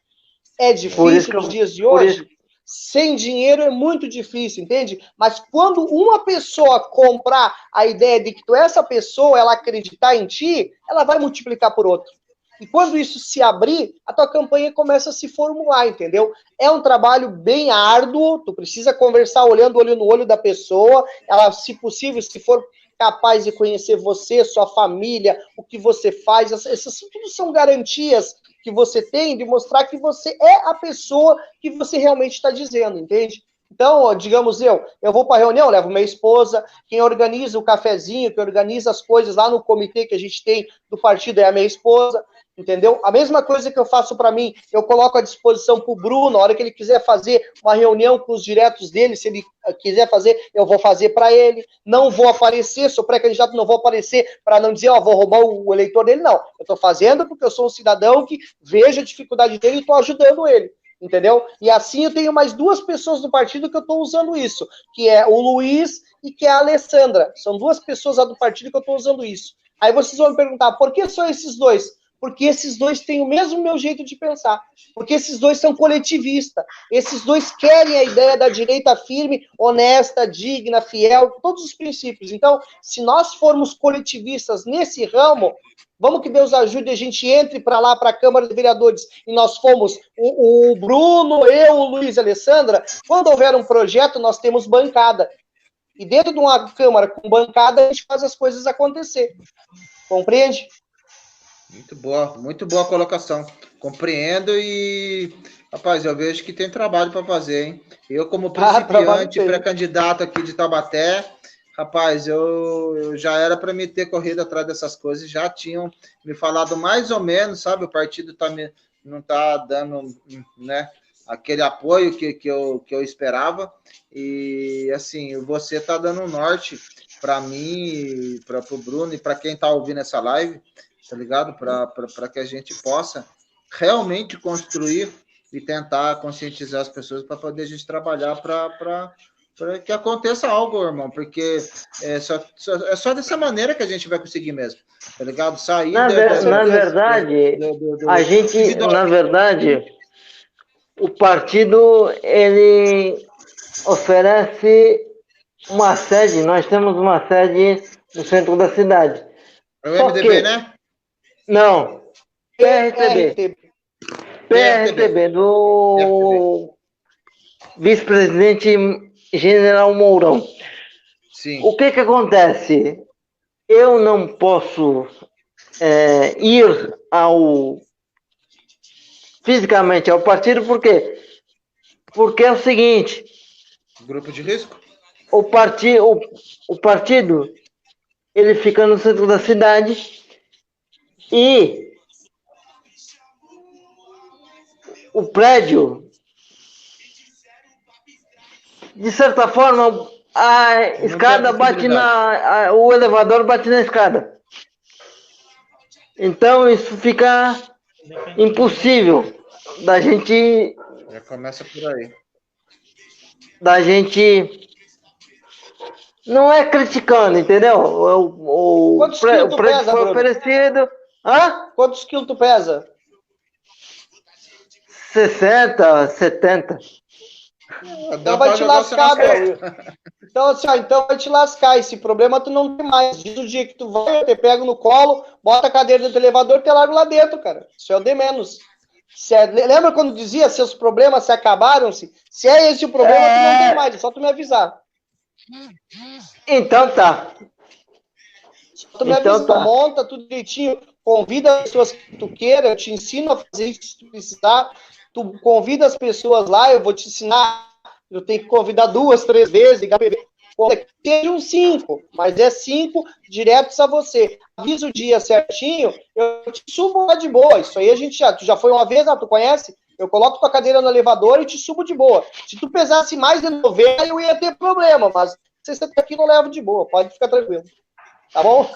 É difícil nos dias de hoje? Sem dinheiro é muito difícil, entende? Mas quando uma pessoa comprar a ideia de que tu é essa pessoa, ela acreditar em ti, ela vai multiplicar por outro. E quando isso se abrir, a tua campanha começa a se formular, entendeu? É um trabalho bem árduo, tu precisa conversar olhando o olho no olho da pessoa, ela, se possível, se for capaz de conhecer você, sua família, o que você faz, essas tudo são garantias que você tem de mostrar que você é a pessoa que você realmente está dizendo, entende? Então, digamos, eu vou para a reunião, levo minha esposa, quem organiza o cafezinho, quem organiza as coisas lá no comitê que a gente tem do partido é a minha esposa, entendeu? A mesma coisa que eu faço para mim, eu coloco à disposição para o Bruno, na hora que ele quiser fazer uma reunião com os diretos dele, se ele quiser fazer, eu vou fazer para ele. Não vou aparecer, sou pré-candidato, não vou aparecer para não dizer, vou roubar o eleitor dele, não. Eu estou fazendo porque eu sou um cidadão que veja a dificuldade dele e estou ajudando ele. Entendeu? E assim eu tenho mais 2 pessoas do partido que eu estou usando isso, que é o Luiz e que é a Alessandra. São 2 pessoas lá do partido que eu estou usando isso. Aí vocês vão me perguntar, por que só esses 2? Porque esses 2 têm o mesmo meu jeito de pensar. Porque esses 2 são coletivistas. Esses 2 querem a ideia da direita firme, honesta, digna, fiel, todos os princípios. Então, se nós formos coletivistas nesse ramo, vamos que Deus ajude, a gente entre para lá, para a Câmara de Vereadores, e nós fomos o Bruno, eu, o Luiz e a Alessandra, quando houver um projeto, nós temos bancada. E dentro de uma Câmara com bancada, a gente faz as coisas acontecer. Compreende? Muito boa a colocação. Compreendo e, rapaz, eu vejo que tem trabalho para fazer, hein? Eu, como principiante, pré-candidato aqui de Taubaté, rapaz, eu já era para me ter corrido atrás dessas coisas, já tinham me falado mais ou menos, sabe? O partido não está dando, né, aquele apoio que eu esperava. E, assim, você está dando um norte para mim, para o Bruno e para quem está ouvindo essa live, tá ligado? Para que a gente possa realmente construir e tentar conscientizar as pessoas para poder a gente trabalhar para que aconteça algo, irmão, porque é só dessa maneira que a gente vai conseguir mesmo, tá ligado? Sair na verdade, a gente, na verdade, o partido, ele oferece uma sede, nós temos uma sede no centro da cidade. É o MDB, né? Não, PRTB, do vice-presidente General Mourão. Sim. O que acontece? Eu não posso ir fisicamente ao partido, por quê? Porque é o seguinte... Grupo de risco? O partido, ele fica no centro da cidade e o prédio, de certa forma, a escada bate o elevador bate na escada. Então isso fica impossível da gente... Já começa por aí. Da gente... Não é criticando, entendeu? O prédio pesa, foi Bruno? oferecido... Hã? Quantos quilos tu pesa? 60, 70. Então vai te lascar, meu. Então, assim, então vai te lascar. Esse problema tu não tem mais. Diz o dia que tu vai, eu te pego no colo, bota a cadeira dentro do elevador e te largo lá dentro, cara. Isso é o de menos. Lembra quando dizia, seus problemas se acabaram-se? Se é esse o problema, tu não tem mais. É só tu me avisar. Então tá. Só tu me avisa, tu monta tudo direitinho, convida as pessoas que tu queira, eu te ensino a fazer isso se tu precisar. Tu convida as pessoas lá, eu vou te ensinar. Eu tenho que convidar 2, 3 vezes, ligar para sejam 5, mas é 5 diretos a você. Avisa o dia certinho, eu te subo lá de boa. Isso aí a gente tu já foi uma vez, tu conhece? Eu coloco tua cadeira no elevador e te subo de boa. Se tu pesasse mais de 90, eu ia ter problema, mas se você tá aqui, eu levo de boa, pode ficar tranquilo. Tá bom?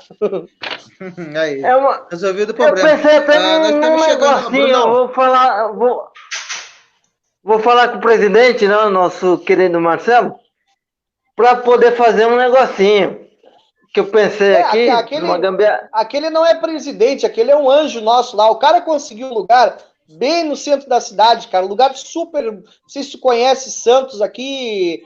Aí, resolvido o problema. Eu pensei até num negocinho, eu vou falar... vou falar com o presidente, né, nosso querido Marcelo, para poder fazer um negocinho. Que eu pensei aqui, aquele não é presidente, aquele é um anjo nosso lá. O cara conseguiu um lugar bem no centro da cidade, cara. Um lugar super. Não sei se tu conhece Santos aqui.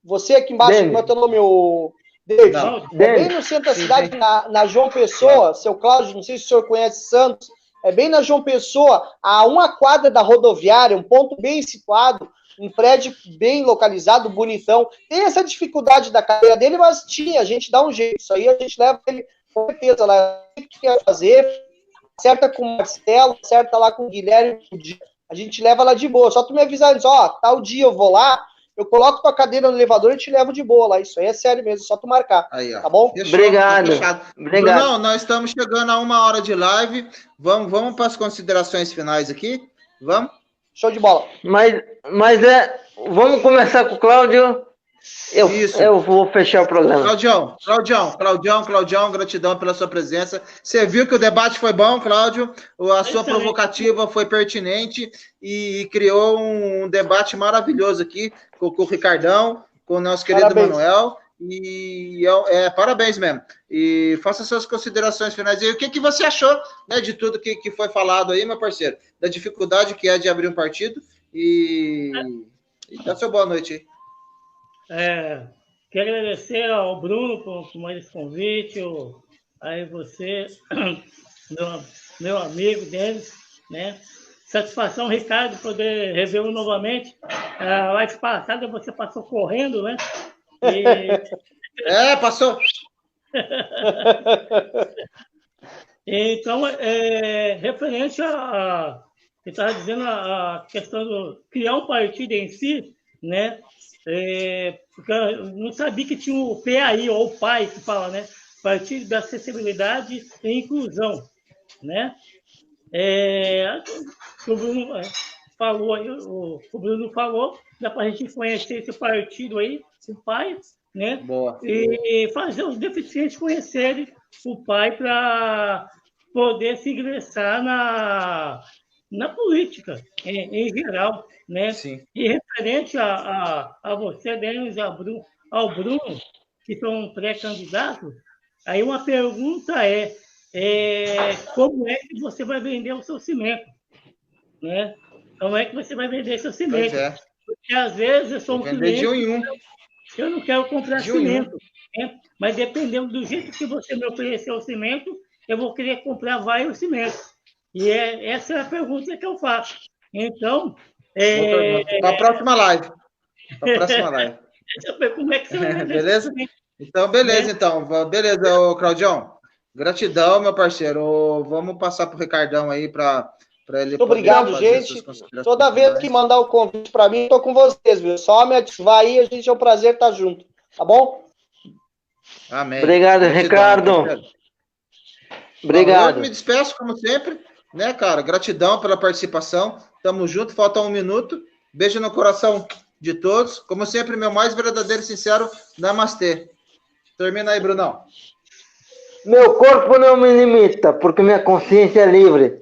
Você aqui embaixo, como é o teu nome? O David. Bem no centro da cidade, na João Pessoa, seu Cláudio, não sei se o senhor conhece Santos. É bem na João Pessoa, a uma quadra da rodoviária, um ponto bem situado, um prédio bem localizado, bonitão. Tem essa dificuldade da carreira dele, mas a gente dá um jeito. Isso aí a gente leva ele com certeza lá. O que quer fazer? Acerta com o Marcelo, acerta lá com o Guilherme. A gente leva lá de boa. Só tu me avisar antes, tal dia eu vou lá, eu coloco tua cadeira no elevador e te levo de boa lá. Isso aí é sério mesmo, só tu marcar. Aí, tá bom? Fechou, obrigado. Obrigado. Não, nós estamos chegando a 1 hora de live. Vamos para as considerações finais aqui. Vamos? Show de bola. Mas vamos começar com o Cláudio. Eu vou fechar o programa. Claudião, gratidão pela sua presença. Você viu que o debate foi bom, Cláudio? A sua provocativa foi pertinente e criou um debate maravilhoso aqui com o Ricardão, com o nosso querido Manuel. E parabéns mesmo. E faça suas considerações finais. E o que você achou, né, de tudo que foi falado aí, meu parceiro? Da dificuldade que é de abrir um partido. E dá seu boa noite aí. Quero agradecer ao Bruno por mais esse convite, aí você, meu amigo Denis, né? Satisfação, Ricardo, poder revê-lo novamente. A live passada você passou correndo, né? Passou. Então, referente a você estava dizendo a questão do criar um partido em si, né? Porque eu não sabia que tinha o PAI, ou o PAI, que fala, né? Partido da Acessibilidade e Inclusão, né? O Bruno falou aí, o Bruno falou, dá para a gente conhecer esse partido aí, o PAI, né? Boa. E fazer os deficientes conhecerem o PAI para poder se ingressar na política, em geral, né? Sim. E referente a você, Denis, ao Bruno, que são pré-candidatos, aí uma pergunta como é que você vai vender o seu cimento? Né? Como é que você vai vender seu cimento? Porque às vezes eu sou um cliente, eu não quero comprar cimento, né? Mas dependendo do jeito que você me oferecer o cimento, eu vou querer comprar vários cimentos. E essa é a pergunta que eu faço. Então, para a próxima live. Deixa eu ver como é que você vai vender. Beleza? Então, beleza, Beleza, Claudião. Gratidão, meu parceiro. Vamos passar para o Ricardão aí para ele. Muito obrigado, gente. Toda vez que mandar o convite para mim, estou com vocês, viu? Só me ativar aí, a gente é um prazer estar junto. Tá bom? Amém. Obrigado, Ricardo. Obrigado. Eu me despeço, como sempre, né, cara? Gratidão pela participação. Tamo junto, falta 1 minuto. Beijo no coração de todos. Como sempre, meu mais verdadeiro e sincero namastê. Termina aí, Brunão. Meu corpo não me limita, porque minha consciência é livre.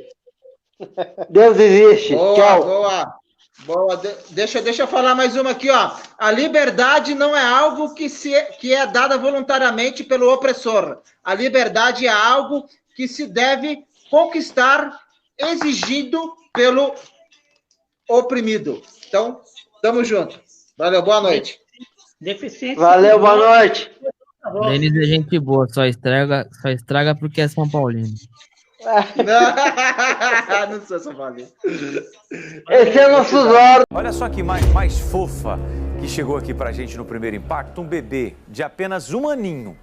Deus existe. Boa, tchau. Boa. Deixa eu falar mais uma aqui, ó. A liberdade não é algo que é dada voluntariamente pelo opressor. A liberdade é algo que se deve conquistar, exigido pelo oprimido. Então, tamo junto. Valeu, boa noite. Valeu, boa noite. Denis é gente boa, só estraga porque é São Paulino. Não sou São Paulino. Esse é o nosso Zoro. Olha só que mais fofa que chegou aqui pra gente no Primeiro Impacto, um bebê de apenas 1 aninho.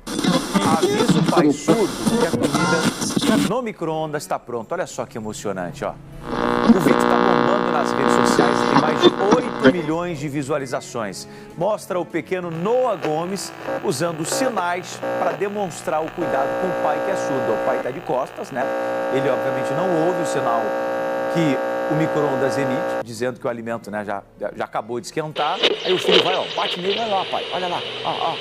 Avisa o pai surdo que a comida no micro-ondas está pronta. Olha só que emocionante, ó. O vídeo está bombando nas redes sociais e tem mais de 8 milhões de visualizações. Mostra o pequeno Noah Gomes usando sinais para demonstrar o cuidado com o pai que é surdo. O pai está de costas, né? Ele, obviamente, não ouve o sinal que o micro-ondas emite, dizendo que o alimento, né, já acabou de esquentar. Aí o filho vai, ó, bate nele, olha lá, pai, olha lá, ó,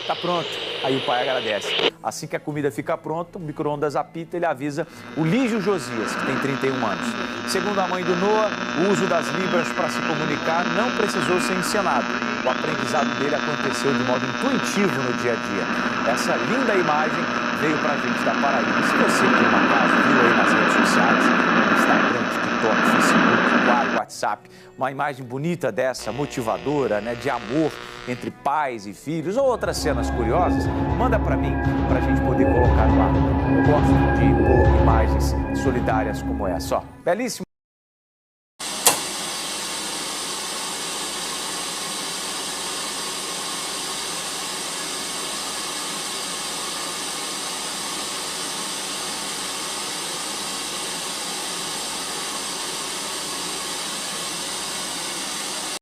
tá pronto. Aí o pai agradece. Assim que a comida fica pronta, o micro-ondas apita, ele avisa o Lígio Josias, que tem 31 anos. Segundo a mãe do Noah, o uso das libras para se comunicar não precisou ser ensinado. O aprendizado dele aconteceu de modo intuitivo no dia a dia. Essa linda imagem veio pra gente da Paraíba. Se você, por um acaso, viu aí nas redes sociais, no Instagram, TikTok, Facebook, WhatsApp, uma imagem bonita dessa, motivadora, né, de amor entre pais e filhos, ou outras cenas curiosas, manda pra mim, pra gente poder colocar no ar. Eu gosto de pôr imagens solidárias como essa, ó. Belíssimo.